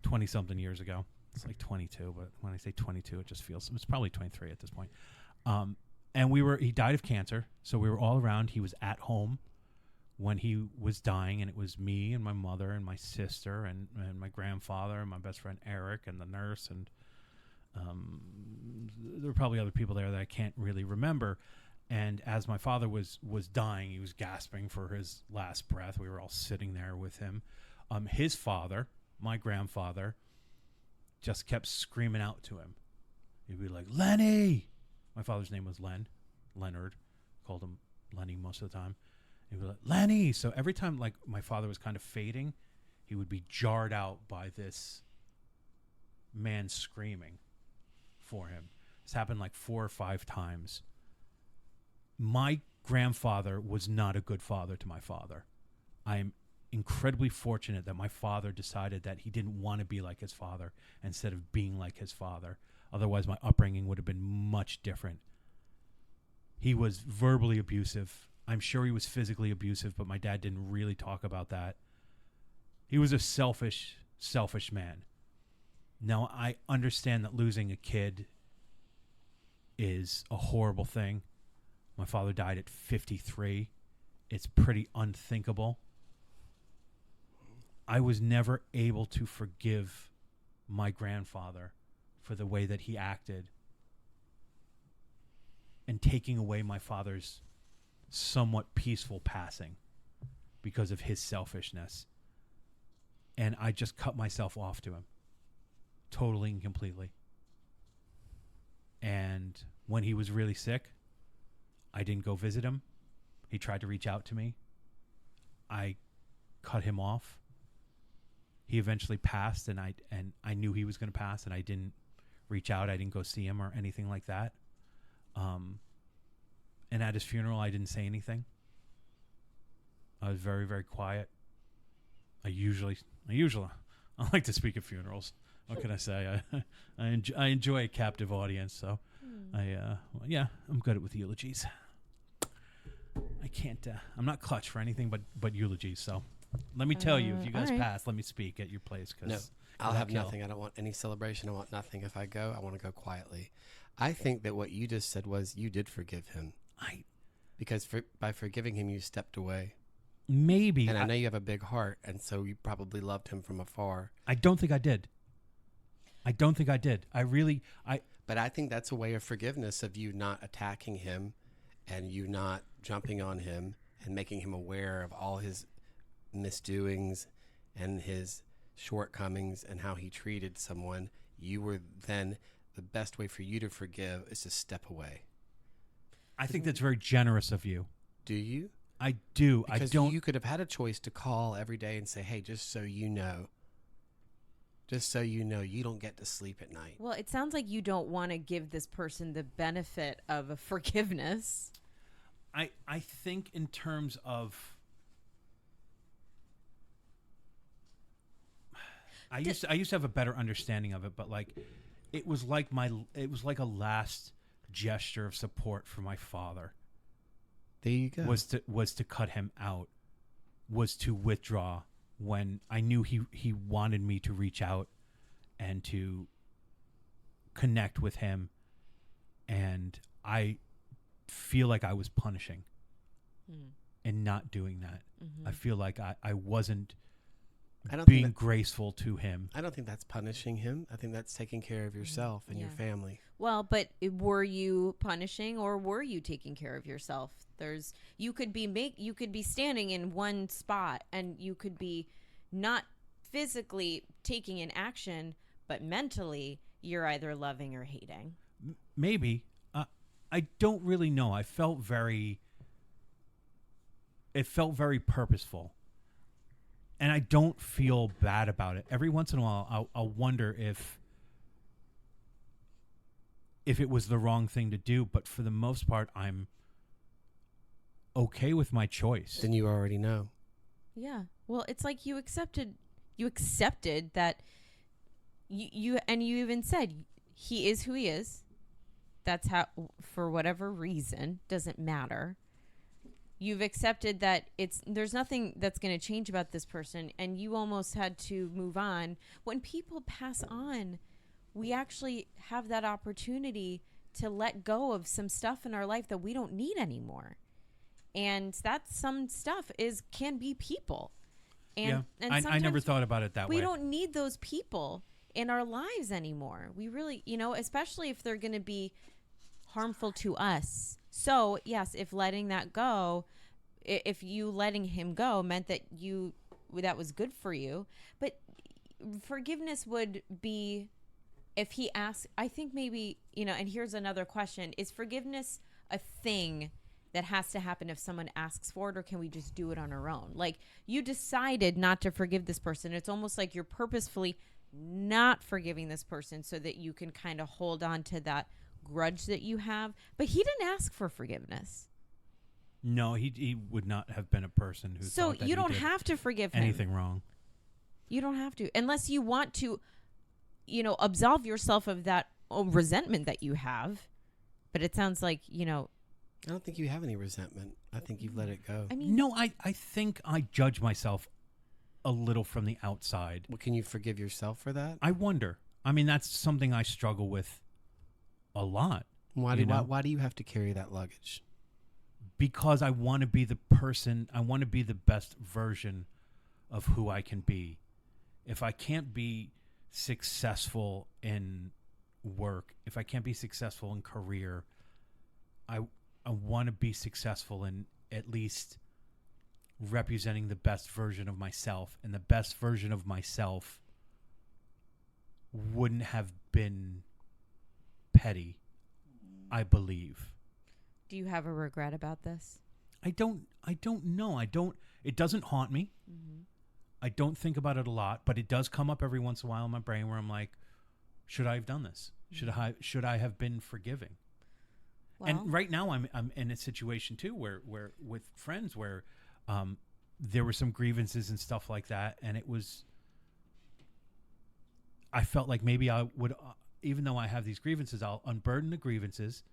20-something years ago. It's like 22, but when I say 22, it just feels, it's probably 23 at this point. And he died of cancer, so we were all around. He was at home when he was dying, and it was me and my mother and my sister and my grandfather and my best friend Eric and the nurse, and there were probably other people there that I can't really remember. And as my father was dying, he was gasping for his last breath. We were all sitting there with him. His father, my grandfather, just kept screaming out to him. He'd be like, Lenny! My father's name was Leonard. Called him Lenny most of the time. He'd be like, Lenny! So every time like my father was kind of fading, he would be jarred out by this man screaming for him. This happened like 4 or 5 times. My grandfather was not a good father to my father. I'm incredibly fortunate that my father decided that he didn't want to be like his father instead of being like his father. Otherwise, my upbringing would have been much different. He was verbally abusive. I'm sure he was physically abusive, but my dad didn't really talk about that. He was a selfish man. Now, I understand that losing a kid is a horrible thing. My father died at 53. It's pretty unthinkable. I was never able to forgive my grandfather for the way that he acted and taking away my father's somewhat peaceful passing because of his selfishness. And I just cut myself off to him totally and completely. And when he was really sick, I didn't go visit him. He tried to reach out to me. I cut him off. He eventually passed, and I knew he was going to pass, and I didn't reach out. I didn't go see him or anything like that. And at his funeral, I didn't say anything. I was very, very quiet. I like to speak at funerals. What can I say? I enjoy a captive audience, so I'm good with eulogies. I can't. I'm not clutch for anything but eulogies. So let me tell you, if you guys pass, let me speak at your place. No, I'll have nothing. I don't want any celebration. I want nothing. If I go, I want to go quietly. I think that what you just said was you did forgive him. Because by forgiving him, you stepped away. Maybe. And I know you have a big heart, and so you probably loved him from afar. I don't think I did. But I think that's a way of forgiveness, of you not attacking him and you not jumping on him and making him aware of all his misdoings and his shortcomings and how he treated someone. You were then, the best way for you to forgive is to step away. I think that's very generous of you. Do you? I do. Because you could have had a choice to call every day and say, hey, just so you know, you don't get to sleep at night. Well, it sounds like you don't want to give this person the benefit of a forgiveness. I think in terms of I used to have a better understanding of it, but like it was like a last gesture of support for my father. There you go. Was to cut him out, was to withdraw when I knew he wanted me to reach out and to connect with him, and I feel like I was punishing and not doing that. Mm-hmm. I feel like I wasn't being graceful to him. I don't think that's punishing him. I think that's taking care of yourself and your family. Well, but were you punishing or were you taking care of yourself? You could be standing in one spot and you could be not physically taking an action, but mentally you're either loving or hating. Maybe. I don't really know. It felt very purposeful. And I don't feel bad about it. Every once in a while, I'll wonder if it was the wrong thing to do. But for the most part, I'm okay with my choice. Then you already know. Yeah. Well, it's like you accepted that you even said he is who he is. That's how, for whatever reason, doesn't matter. You've accepted that there's nothing that's going to change about this person, and you almost had to move on. When people pass on, we actually have that opportunity to let go of some stuff in our life that we don't need anymore. And that some stuff can be people. And I never thought about it that way. We don't need those people in our lives anymore. We really, especially if they're going to be harmful to us. So, yes, if letting that go, if you letting him go meant that that was good for you, but forgiveness would be if he asks, I think maybe, and here's another question, is forgiveness a thing that has to happen if someone asks for it, or can we just do it on our own? Like, you decided not to forgive this person. It's almost like you're purposefully not forgiving this person so that you can kind of hold on to that grudge that you have. But he didn't ask for forgiveness. No, he would not have been a person who so thought that you don't have to forgive him. Anything wrong. You don't have to, unless you want to, absolve yourself of that resentment that you have. But it sounds like, I don't think you have any resentment. I think you've let it go. I mean, No, I think I judge myself a little from the outside. Well, can you forgive yourself for that? I wonder. I mean, that's something I struggle with a lot. Why You know? why do you have to carry that luggage? Because I want to be the person, I want to be the best version of who I can be. If I can't be successful in work, if I can't be successful in career, I want to be successful in at least representing the best version of myself. And the best version of myself wouldn't have been petty, I believe. do you have a regret about this? I don't know. It doesn't haunt me. Mm-hmm. I don't think about it a lot, but it does come up every once in a while in my brain where I'm like, should I have done this? Should I have been forgiving? Well, And right now I'm in a situation too where with friends where there were some grievances and stuff like that, and I felt like maybe I would, even though I have these grievances, I'll unburden the grievances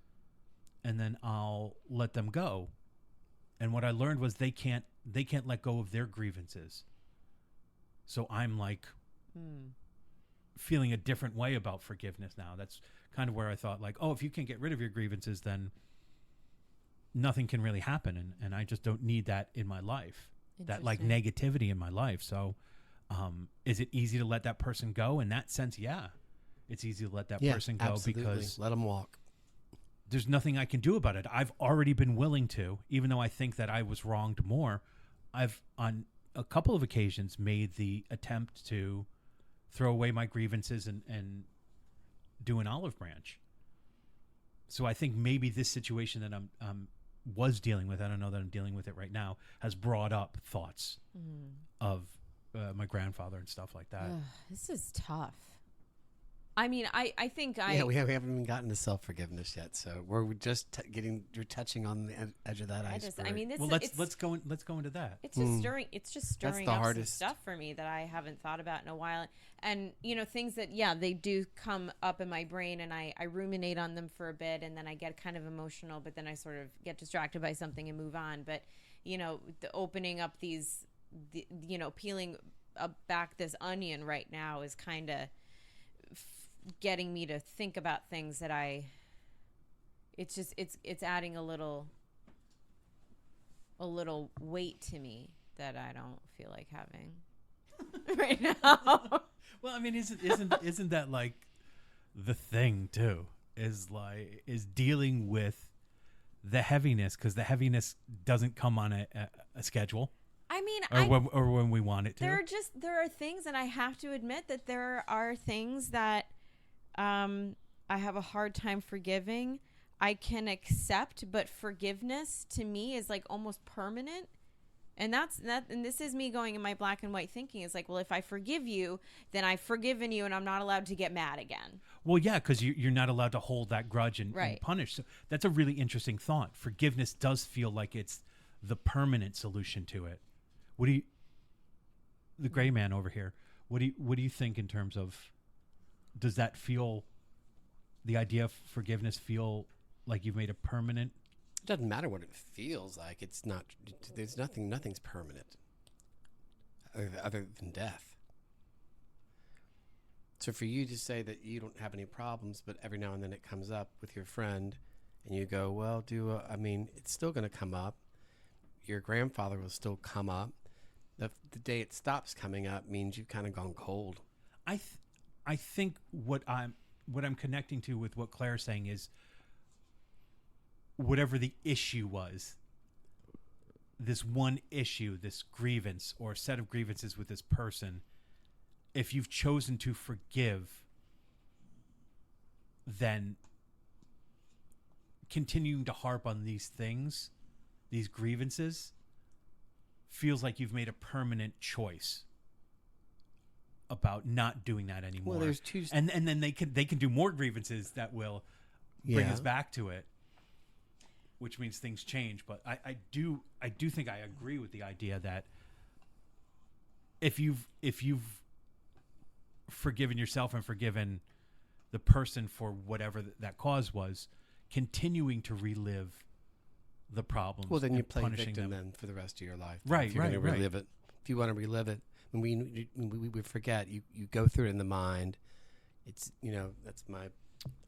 and then I'll let them go. And what I learned was they can't let go of their grievances. So I'm like feeling a different way about forgiveness now. That's kind of where I thought like, oh, if you can't get rid of your grievances, then nothing can really happen. And I just don't need that in my life, that like Interesting. negativity in my life. So is it easy to let that person go? In that sense, yeah, it's easy to let that person go absolutely. because Let them walk. there's nothing I can do about it. I've already been willing to, even though I think that I was wronged more. I've on a couple of occasions made the attempt to throw away my grievances and do an olive branch. So I think maybe this situation that I'm was dealing with, I don't know that I'm dealing with it right now, has brought up thoughts of my grandfather and stuff like that. Ugh, this is tough. I mean, I think We haven't even gotten to self-forgiveness yet, so we're just you're touching on the edge of that iceberg. I mean, this Well, it's, let's go into that. It's just stirring. It's just stirring the up hardest. some stuff for me that I haven't thought about in a while. And things that they do come up in my brain, and I ruminate on them for a bit, and then I get kind of emotional, but then I sort of get distracted by something and move on. But the opening up peeling back this onion right now is kind of getting me to think about things that it's adding a little weight to me that I don't feel like having right now. Well, I mean, isn't that like the thing too? Is dealing with the heaviness, because the heaviness doesn't come on a schedule. I mean, or when we want it to. There are things, and I have to admit that there are things that I have a hard time forgiving. I can accept, but forgiveness to me is like almost permanent. And and this is me going in my black and white thinking. It's like, well, if I forgive you, then I've forgiven you, and I'm not allowed to get mad again. Well, yeah, because you're not allowed to hold that grudge and Right. punish. So that's a really interesting thought. Forgiveness does feel like it's the permanent solution to it. The gray man over here, what do you think in terms of, does that feel, the idea of forgiveness feel like you've made a permanent? It doesn't matter what it feels like. It's not. There's nothing's permanent other than death. So for you to say that you don't have any problems, but every now and then it comes up with your friend, and you go, well, I mean, it's still going to come up. Your grandfather will still come up. The day it stops coming up means you've kind of gone cold. I think what I'm connecting to with what Claire's saying is, whatever the issue was, this one issue, this grievance or set of grievances with this person, if you've chosen to forgive, then continuing to harp on these things, these grievances, feels like you've made a permanent choice about not doing that anymore. Well, there's two, and then they can do more grievances that will bring us back to it, which means things change. But I do think I agree with the idea that if you've forgiven yourself and forgiven the person for whatever that cause was, continuing to relive the problems. Well, then you and play punishing victim them. then for the rest of your life. Right, If you're right, gonna right. relive it. If you want to relive it, and we forget, you go through it in the mind. It's, that's my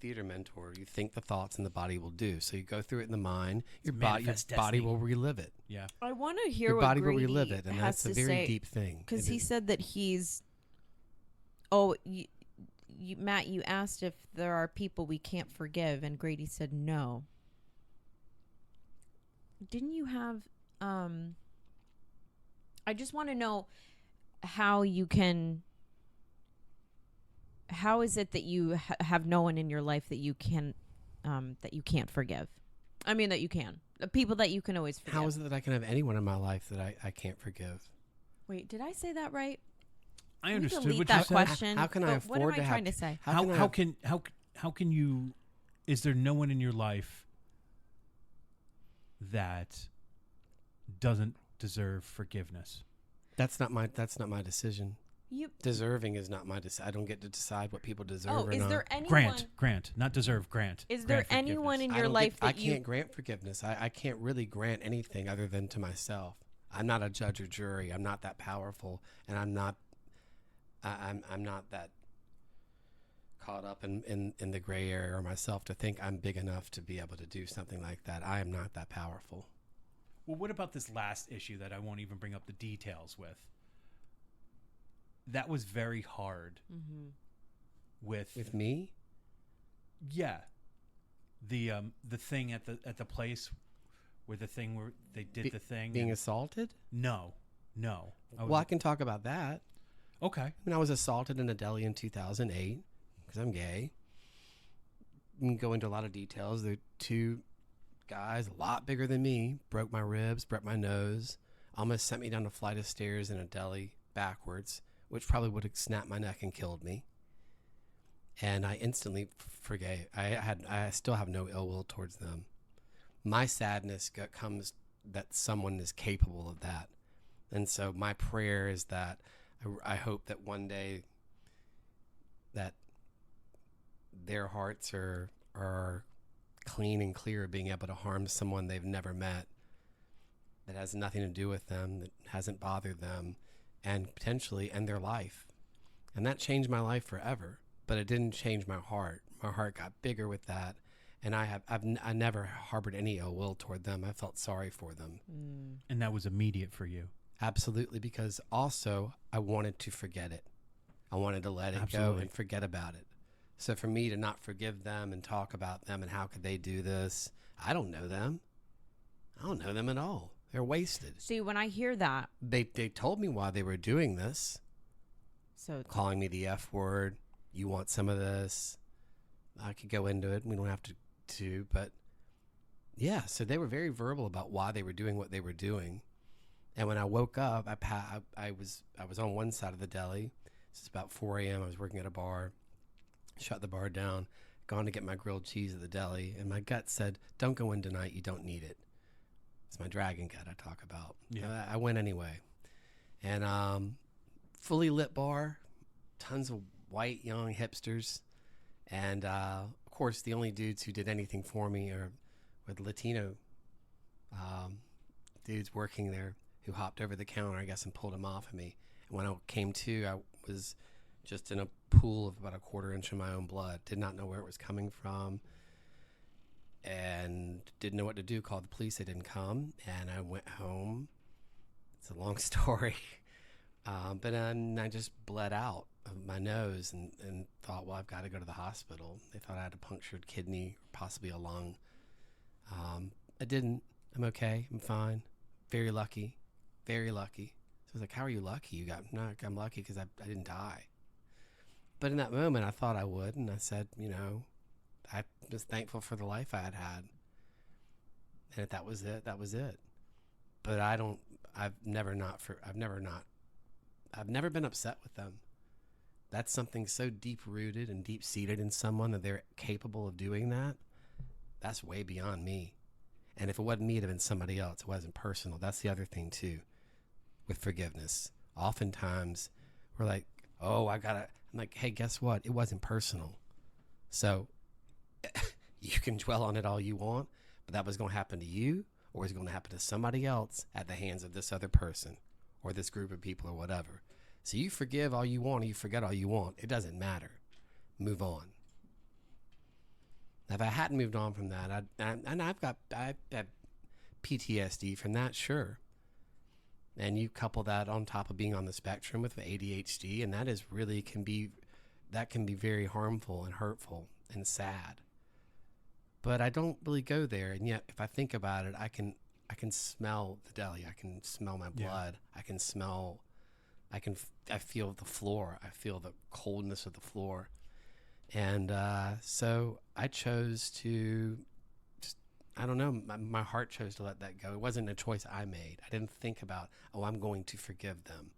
theater mentor. You think the thoughts and the body will do. So you go through it in the mind. Your body manifest body destiny. will relive it. Yeah. I want to hear Your what body Grady will relive it, and has that's a to very say, deep thing. because It he is. said that he's. Oh, Matt, you asked if there are people we can't forgive, and Grady said no. Didn't you have? I just want to know how you can. How is it that you have no one in your life that you can, that you can't forgive? I mean, that you can. The people that you can always forgive. How is it that I can have anyone in my life that I can't forgive? Wait, did I say that right? I Can we understood delete what that you said. question. How can I But what am afford I to have trying to say? How can you? Is there no one in your life that doesn't deserve forgiveness? That's not my decision. You. Deserving is not my decision. I don't get to decide what people deserve or Is not. there anyone? Grant, not deserve. Grant. Is there Grant anyone forgiveness. in I your don't life I that you? can't grant forgiveness. I can't really grant anything other than to myself. I'm not a judge or jury. I'm not that powerful, and I'm not that caught up in the gray area or myself to think I'm big enough to be able to do something like that. I am not that powerful. Well, what about this last issue that I won't even bring up the details with? That was very hard. Mm-hmm. With me, Yeah, the thing at the place where they did the thing. being assaulted. No. I can talk about that. Okay. When I was assaulted in a deli in 2008, because I'm gay. We can go into a lot of details. There are two guys, a lot bigger than me, broke my ribs, broke my nose, almost sent me down a flight of stairs in a deli backwards, which probably would have snapped my neck and killed me. And I instantly forgave. I still have no ill will towards them. My sadness comes that someone is capable of that. And so my prayer is that I hope that one day that their hearts are clean and clear of being able to harm someone they've never met, that has nothing to do with them, that hasn't bothered them, and potentially end their life. And that changed my life forever, but it didn't change my heart. My heart got bigger with that, and I never harbored any ill will toward them. I felt sorry for them. And that was immediate for you. Absolutely, because also I wanted to forget it. I wanted to let it go Absolutely. and forget about it. So for me to not forgive them and talk about them and how could they do this, I don't know them. I don't know them at all. They're wasted. See, when I hear that, They told me why they were doing this, so calling me the F word. You want some of this? I could go into it. We don't have to, but yeah. So they were very verbal about why they were doing what they were doing. And when I woke up, I was on one side of the deli. It's about 4 a.m. I was working at a bar, shut the bar down, gone to get my grilled cheese at the deli, and my gut said, "Don't go in tonight. You don't need it." It's my dragon gut I talk about. Yeah. I went anyway, and fully lit bar, tons of white young hipsters, and of course the only dudes who did anything for me were the Latino dudes working there, who hopped over the counter, I guess, and pulled him off of me. And when I came to, I was just in a pool of about a quarter inch of my own blood. Did not know where it was coming from, and didn't know what to do. Called the police. They didn't come, and I went home. It's a long story, but then I just bled out of my nose and thought, well, I've got to go to the hospital. They thought I had a punctured kidney, possibly a lung. I didn't. I'm okay. I'm fine. Very lucky. Very lucky. So I was like, how are you lucky? I'm lucky because I didn't die. But in that moment, I thought I would. And I said, I was thankful for the life I had had. And if that was it, that was it. But I've never been upset with them. That's something so deep rooted and deep seated in someone that they're capable of doing that. That's way beyond me. And if it wasn't me, it'd have been somebody else. It wasn't personal. That's the other thing too, with forgiveness. Oftentimes we're like, oh, I'm like, hey, guess what? It wasn't personal. So you can dwell on it all you want, but that was going to happen to you or is it going to happen to somebody else at the hands of this other person or this group of people or whatever. So you forgive all you want or you forget all you want. It doesn't matter. Move on. Now, if I hadn't moved on from that, I've had PTSD from that, sure. And you couple that on top of being on the spectrum with ADHD, and that is really can be very harmful and hurtful and sad. But I don't really go there, and yet if I think about it, I can smell the deli. I can smell my blood. Yeah. I feel the floor. I feel the coldness of the floor. And so I chose to just, I don't know, my heart chose to let that go. It wasn't a choice I made. I didn't think about, I'm going to forgive them.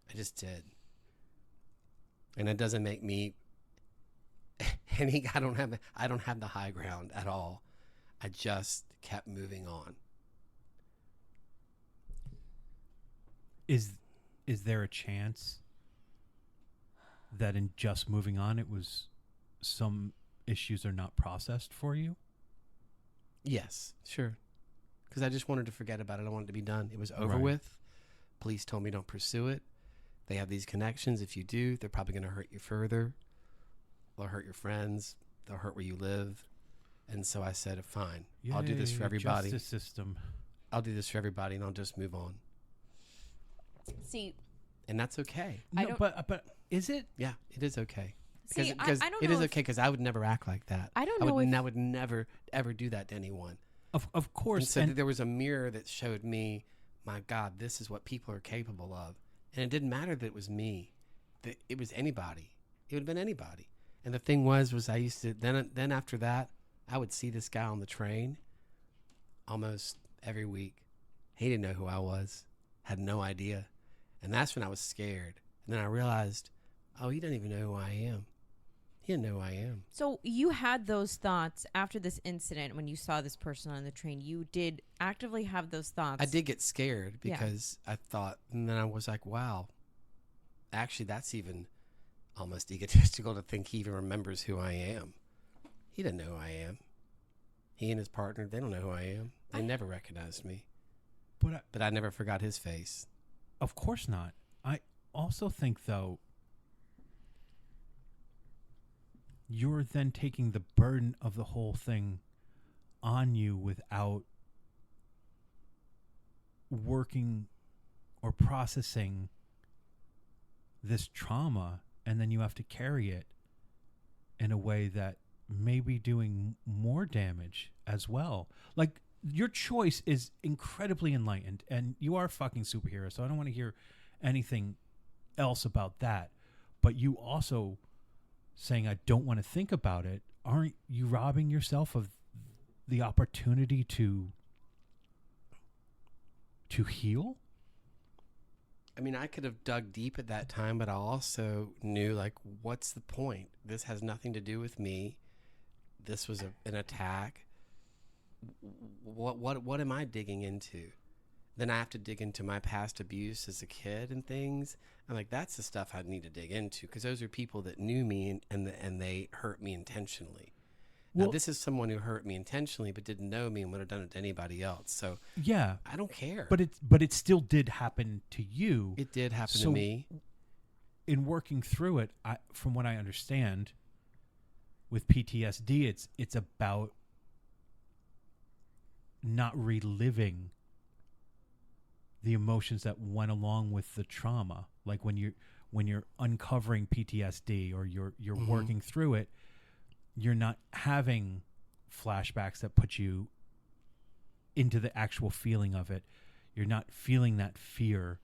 I just did. And it doesn't make me I don't have the high ground at all. I just kept moving on. Is there a chance that in just moving on, it was some issues are not processed for you? Yes, sure. Because I just wanted to forget about it. I wanted it to be done. It was over Right. with. Police told me don't pursue it. They have these connections. If you do, they're probably going to hurt you further. They'll hurt your friends. They'll hurt where you live. And so I said, fine, I'll do this for Yay, everybody. Justice system. I'll do this for everybody, and I'll just move on. See, And that's okay. I No, don't- but is it? Yeah, it is okay. see, Because I don't it know is if- okay because I would never act like that. I don't know if I would never, ever do that to anyone. Of And course. so And there was a mirror that showed me, my God, this is what people are capable of. And it didn't matter that it was me. That it was anybody. It would have been anybody. And the thing was I used to, then after that, I would see this guy on the train almost every week. He didn't know who I was. Had no idea. And that's when I was scared. And then I realized, he doesn't even know who I am. He didn't know who I am. So you had those thoughts after this incident when you saw this person on the train. You did actively have those thoughts. I did get scared Yeah. because I thought, and then I was like, wow, actually, that's even almost egotistical to think he even remembers who I am. He doesn't know who I am. He and his partner, they don't know who I am. They never recognized me. But I never forgot his face. of course not. I also think, though, you're then taking the burden of the whole thing on you without working or processing this trauma, and then you have to carry it in a way that may be doing more damage as well. Like, your choice is incredibly enlightened, and you are a fucking superhero, so I don't want to hear anything else about that. But you also saying, I don't want to think about it, aren't you robbing yourself of the opportunity to heal? I mean, I could have dug deep at that time, but I also knew, like, what's the point? This has nothing to do with me. This was an attack. What am I digging into? Then I have to dig into my past abuse as a kid and things. I'm like, that's the stuff I need to dig into, because those are people that knew me and they hurt me intentionally. Now, Well- this is someone who hurt me intentionally but didn't know me and would have done it to anybody else. So Yeah, I don't care. but it still did happen to you. it did happen So- to me. In working through it, from what I understand, with PTSD, it's about not reliving the emotions that went along with the trauma. Like when you're uncovering PTSD or you're Mhm. working through it, you're not having flashbacks that put you into the actual feeling of it. You're not feeling that fear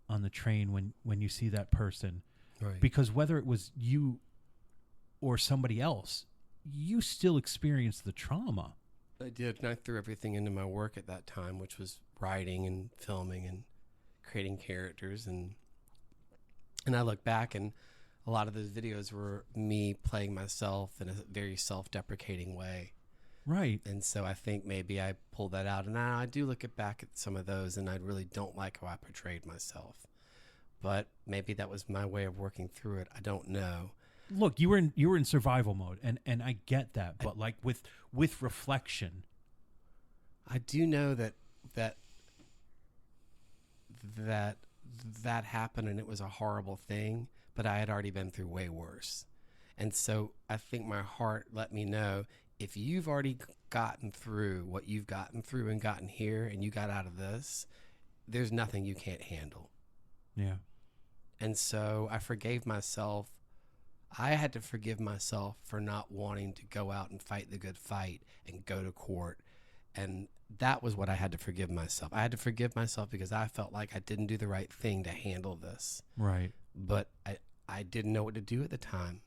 on the train when you see that person. Right. Because whether it was you or somebody else, you still experienced the trauma. I did, and I threw everything into my work at that time, which was writing and filming and creating characters. And I look back, and a lot of those videos were me playing myself in a very self-deprecating way. Right. And so I think maybe I pulled that out. And now I do look back at some of those, and I really don't like how I portrayed myself. But maybe that was my way of working through it. I don't know. Look, you were in survival mode, and I get that, but like with reflection, I do know that that that happened and it was a horrible thing, but I had already been through way worse. And so I think my heart let me know, if you've already gotten through what you've gotten through and gotten here and you got out of this, there's nothing you can't handle. Yeah. And so I forgave myself. I had to forgive myself for not wanting to go out and fight the good fight and go to court. And that was what I had to forgive myself. I had to forgive myself because I felt like I didn't do the right thing to handle this. Right. But I didn't know what to do at the time.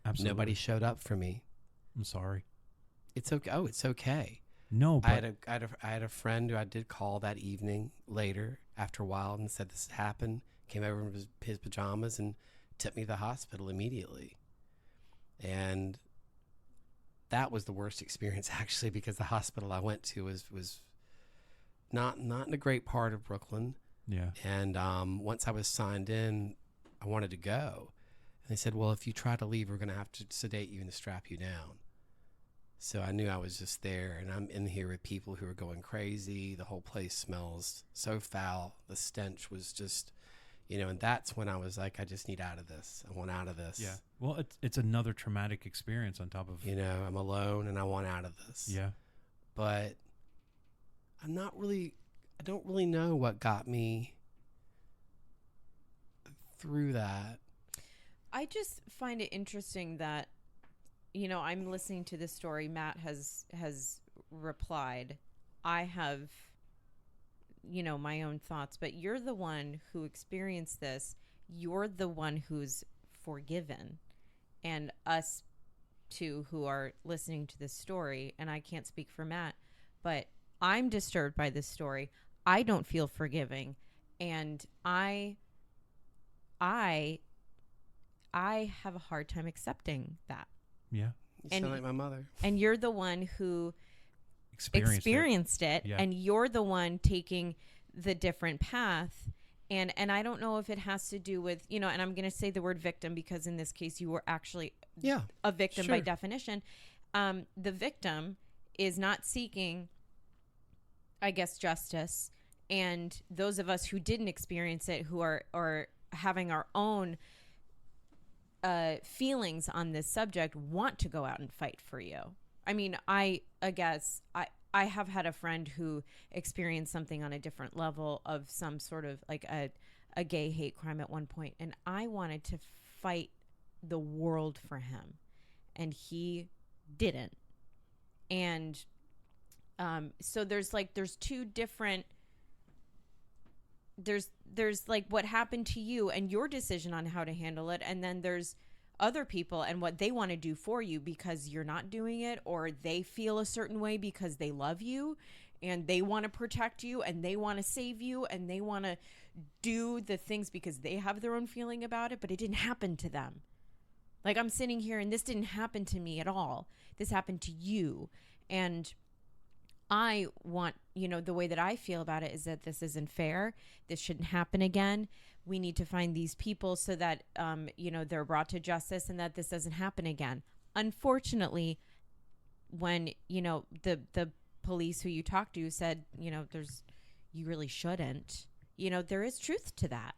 Absolutely. Nobody showed up for me. I'm sorry. It's okay. Oh, it's okay. No, but I had a friend who I did call that evening later after a while and said this had happened. Came over in his pajamas and took me to the hospital immediately. And that was the worst experience, actually, because the hospital I went to was not in a great part of Brooklyn. yeah. And once I was signed in, I wanted to go. And they said, well, if you try to leave, we're going to have to sedate you and strap you down. So I knew I was just there, and I'm in here with people who are going crazy. The whole place smells so foul. The stench was just, and that's when I was like, I just need out of this. I want out of this. Yeah. Well, it's another traumatic experience on top of. I'm alone and I want out of this. Yeah. But I don't really know what got me through that. I just find it interesting that, I'm listening to this story. Matt has replied. I have, my own thoughts, but you're the one who experienced this. You're the one who's forgiven, and us two who are listening to this story, and I can't speak for Matt, but I'm disturbed by this story. I don't feel forgiving, and I have a hard time accepting that. Yeah. You And- sound like my mother. And you're the one who Experienced it, Yeah. and you're the one taking the different path. And I don't know if it has to do with, and I'm going to say the word victim because in this case you were actually Yeah. a victim by Sure. definition. The victim is not seeking, I guess, justice. And those of us who didn't experience it, who are having our own feelings on this subject, want to go out and fight for you. I mean, I guess I have had a friend who experienced something on a different level of some sort of like a gay hate crime at one point, and I wanted to fight the world for him, and he didn't. And so there's two different, there's like what happened to you and your decision on how to handle it, and then there's other people and what they want to do for you because you're not doing it, or they feel a certain way because they love you and they want to protect you and they want to save you and they want to do the things because they have their own feeling about it, but it didn't happen to them. Like, I'm sitting here and this didn't happen to me at all. This happened to you. And I want, the way that I feel about it is that this isn't fair. This shouldn't happen again. We need to find these people so that, they're brought to justice and that this doesn't happen again. Unfortunately, when, the police who you talked to said, you really shouldn't, there is truth to that.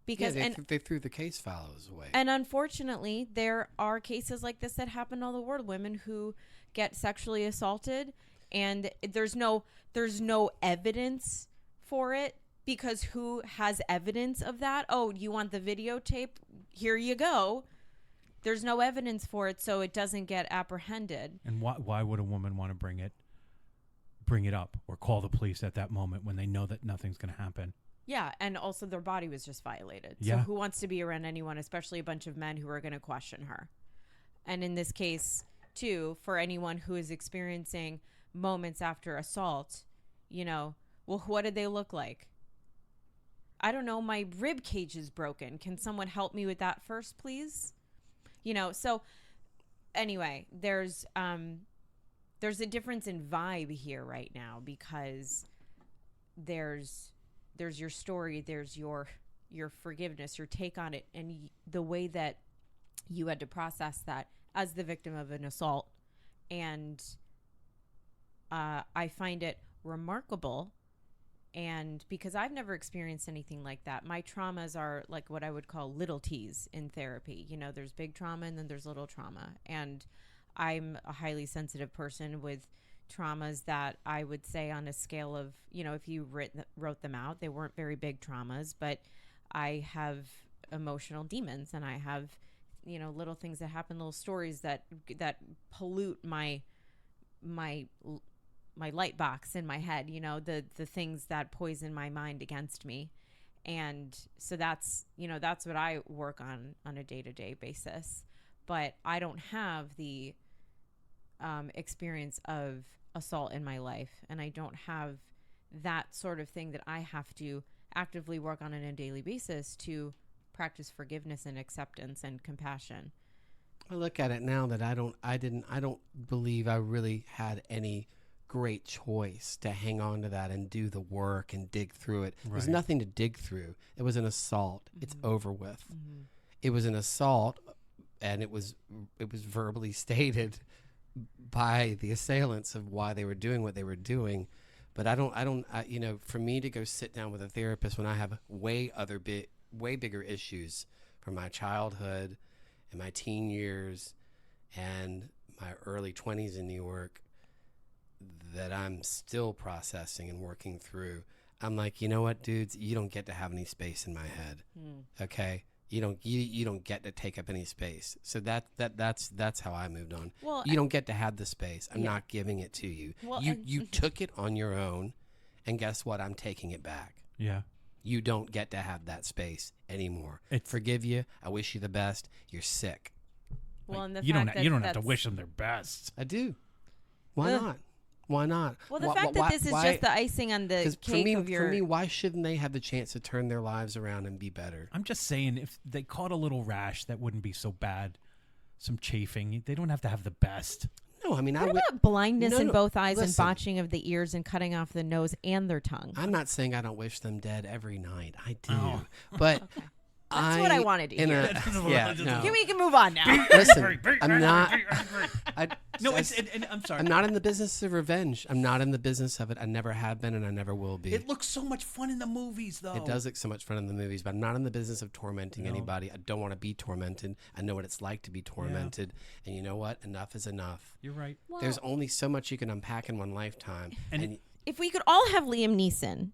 Because they threw the case files away. And unfortunately, there are cases like this that happen all the world. Women who get sexually assaulted, and there's no evidence for it, because who has evidence of that? Oh, you want the videotape? Here you go. There's no evidence for it, so it doesn't get apprehended. And why would a woman want to bring it up or call the police at that moment when they know that nothing's going to happen? Yeah, and also their body was just violated. Yeah. So who wants to be around anyone, especially a bunch of men who are going to question her? And in this case, too, for anyone who is experiencing moments after assault, well, what did they look like? I don't know, my rib cage is broken. Can someone help me with that first, please? So anyway, there's a difference in vibe here right now, because there's your story, there's your forgiveness, your take on it, and the way that you had to process that as the victim of an assault. And I find it remarkable. And because I've never experienced anything like that, my traumas are like what I would call little T's in therapy. You know, there's big trauma and then there's little trauma. And I'm a highly sensitive person with traumas that I would say on a scale of, you know, if you wrote them out, they weren't very big traumas, but I have emotional demons, and I have, you know, little things that happen, little stories that pollute my light box in my head, you know, the things that poison my mind against me. And so that's, you know, that's what I work on a day-to-day basis. But I don't have the experience of assault in my life, and I don't have that sort of thing that I have to actively work on a daily basis to practice forgiveness and acceptance and compassion. I look at it now that I don't believe I really had any great choice to hang on to that and do the work and dig through it. Right. There's nothing to dig through. It was an assault. Mm-hmm. It's over with. Mm-hmm. It was an assault, and it was verbally stated by the assailants of why they were doing what they were doing. But I don't, you know, for me to go sit down with a therapist when I have way bigger issues from my childhood and my teen years and my early 20s in New York that I'm still processing and working through. I'm like, you know what, dudes, you don't get to have any space in my head. Okay? You don't get to take up any space. So that's how I moved on. Well, you don't get to have the space. I'm not giving it to you. Well, you took it on your own, and guess what? I'm taking it back. Yeah. You don't get to have that space anymore. Forgive you. I wish you the best. You're sick. Well, and the you fact don't have to wish them their best. I do. Why not? Why not? Well, the fact that this is just the icing on the cake of your... For me, why shouldn't they have the chance to turn their lives around and be better? I'm just saying, if they caught a little rash, that wouldn't be so bad. Some chafing. They don't have to have the best. No, I mean... What about blindness in both eyes, listen, and botching of the ears and cutting off the nose and their tongue? I'm not saying I don't wish them dead every night. I do. But... Okay. That's what I wanted to hear. No. We can move on now. Listen, I'm not... I'm sorry. I'm not in the business of revenge. I'm not in the business of it. I never have been, and I never will be. It looks so much fun in the movies, though. It does look so much fun in the movies, but I'm not in the business of tormenting anybody. I don't want to be tormented. I know what it's like to be tormented. Yeah. And you know what? Enough is enough. You're right. Well, there's only so much you can unpack in one lifetime. And if we could all have Liam Neeson...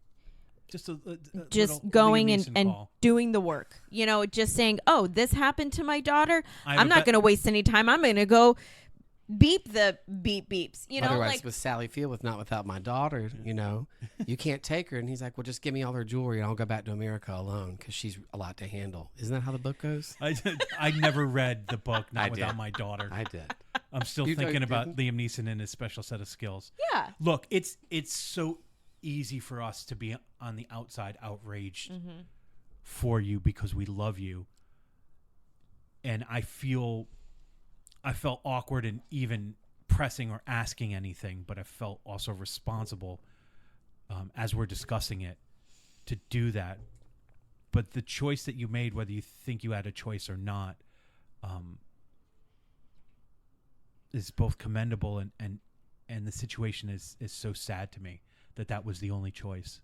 Just going and doing the work, you know, just saying, oh, this happened to my daughter. I'm not going to waste any time. I'm going to go beep the beeps, you know. Otherwise, like with Sally Field, not without my daughter, you know, you can't take her. And he's like, well, just give me all her jewelry and I'll go back to America alone because she's a lot to handle. Isn't that how the book goes? I never read the book, not without my daughter. I did. I'm still thinking about Liam Neeson and his special set of skills. Yeah. Look, it's so easy for us to be on the outside outraged for you because we love you, and I felt awkward in even pressing or asking anything, but I felt also responsible as we're discussing it to do that. But the choice that you made, whether you think you had a choice or not, is both commendable and the situation is so sad to me that was the only choice,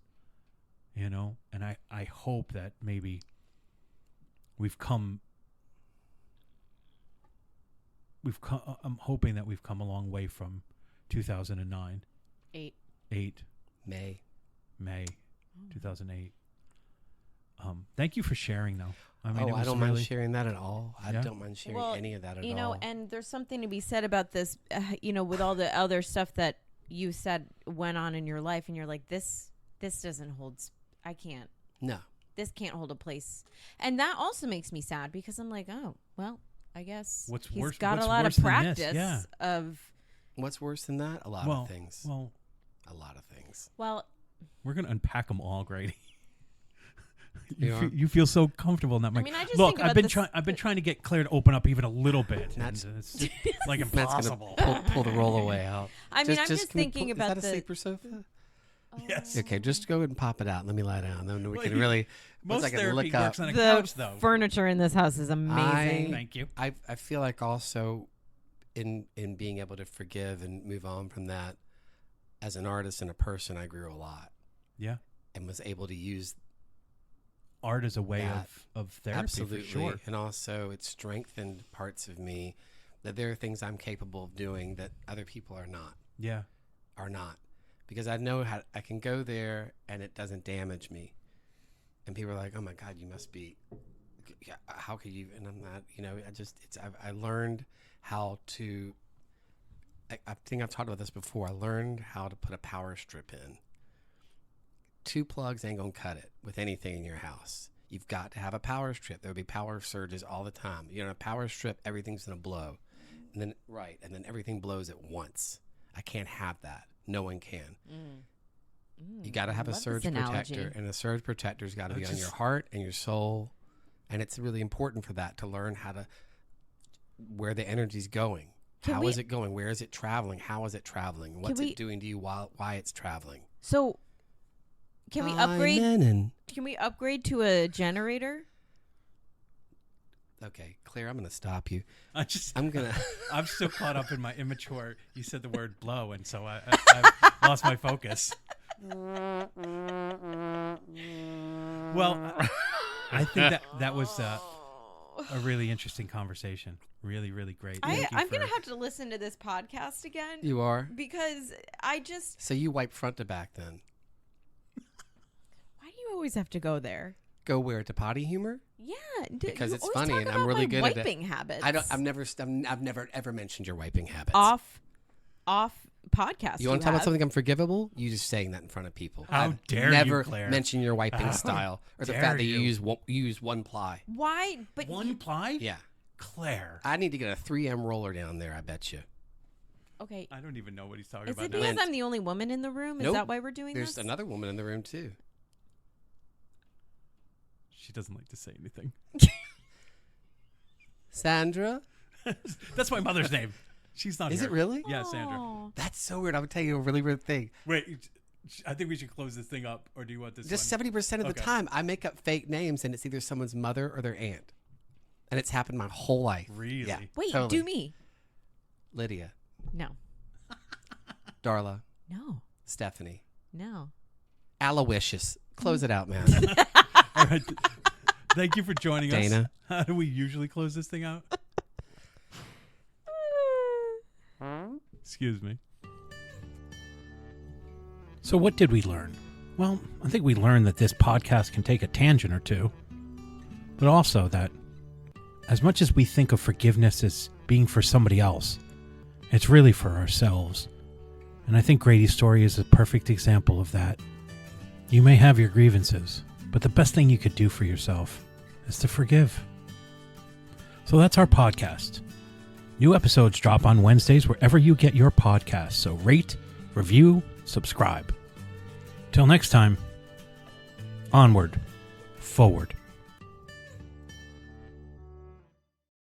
you know? And I hope that maybe I'm hoping that we've come a long way from 2009. May 2008. Thank you for sharing, though. I mean, I don't mind sharing that at all. I don't mind sharing any of that at all. You know, and there's something to be said about this, you know, with all the other stuff that you said went on in your life, and you're like, this doesn't hold. I can't. No. This can't hold a place. And that also makes me sad because I'm like, oh, well, I guess he's got a lot of practice of. What's worse than that? A lot of things. Well, a lot of things. Well, we're going to unpack them all, Grady. You feel so comfortable in that mic. I mean, I just look, I've been trying to get Claire to open up even a little bit. It's like impossible. Pull the rollaway out. I mean, I'm just thinking about is that a sleeper sofa? Oh. Yes. Okay, just go ahead and pop it out. Let me lie down. Then we can really. Most therapy works on a the couch, though. Furniture in this house is amazing. Thank you. I feel like also in being able to forgive and move on from that, as an artist and a person, I grew a lot Yeah. and was able to use Art is a way That- of therapy, absolutely. for sure. And also, it strengthened parts of me that there are things I'm capable of doing that other people are not. Yeah. Because I know how I can go there and it doesn't damage me. And people are like, "Oh my God, you must be, yeah, how could you?" And I'm not, I learned how to, I think I've talked about this before. I learned how to put a power strip in. 2 plugs ain't gonna cut it with anything in your house. You've got to have a power strip. There'll be power surges all the time. You know, a power strip, everything's gonna blow. And then everything blows at once. I can't have that. No one can. You got to have a surge protector, and a surge protector's got to be on your heart and your soul. And it's really important for that to learn where the energy's going. How is it going? Where is it traveling? How is it traveling? What's it doing to you? Why it's traveling? So, can we upgrade? Can we upgrade to a generator? Okay, Claire, I'm going to stop you. I'm still caught up in my immature. You said the word blow, and so I lost my focus. Well, I think that was a really interesting conversation. Really, really great. I'm going to have to listen to this podcast again. You are? Because So you wipe front to back then? Why do you always have to go there? Go where? To potty humor? Yeah, because you it's always funny, talk and about I'm really my good at it. wiping habits. I've never ever mentioned your wiping habits. Off podcast. You want to talk about something unforgivable? You just saying that in front of people. How I've dare you, never Claire. mentioned your wiping style or the fact that you use 1 ply. Why? But One ply? Yeah, Claire. I need to get a 3M roller down there. I bet you. Okay. I don't even know what he's talking Is about it now. because I'm the only woman in the room? Nope. Is that why we're doing There's this? another woman in the room too. She doesn't like to say anything. Sandra? That's my mother's name. She's not Is here. it really? Yeah, Sandra. Aw. That's so weird. I would tell you a really weird thing. Wait, I think we should close this thing up, or do you want this Just one? 70% of the Okay. time, I make up fake names, and it's either someone's mother or their aunt, and it's happened my whole life. Really? Yeah. Wait, totally. do me. Lydia, No. Darla, No. Stephanie, No. Aloysius. Close it out, man. All right. Thank you for joining us. Dana. How do we usually close this thing out? Excuse me. So what did we learn? Well, I think we learned that this podcast can take a tangent or two, but also that as much as we think of forgiveness as being for somebody else, it's really for ourselves. And I think Grady's story is a perfect example of that. You may have your grievances, but the best thing you could do for yourself is to forgive. So that's our podcast. New episodes drop on Wednesdays wherever you get your podcasts. So rate, review, subscribe. Till next time, onward, forward.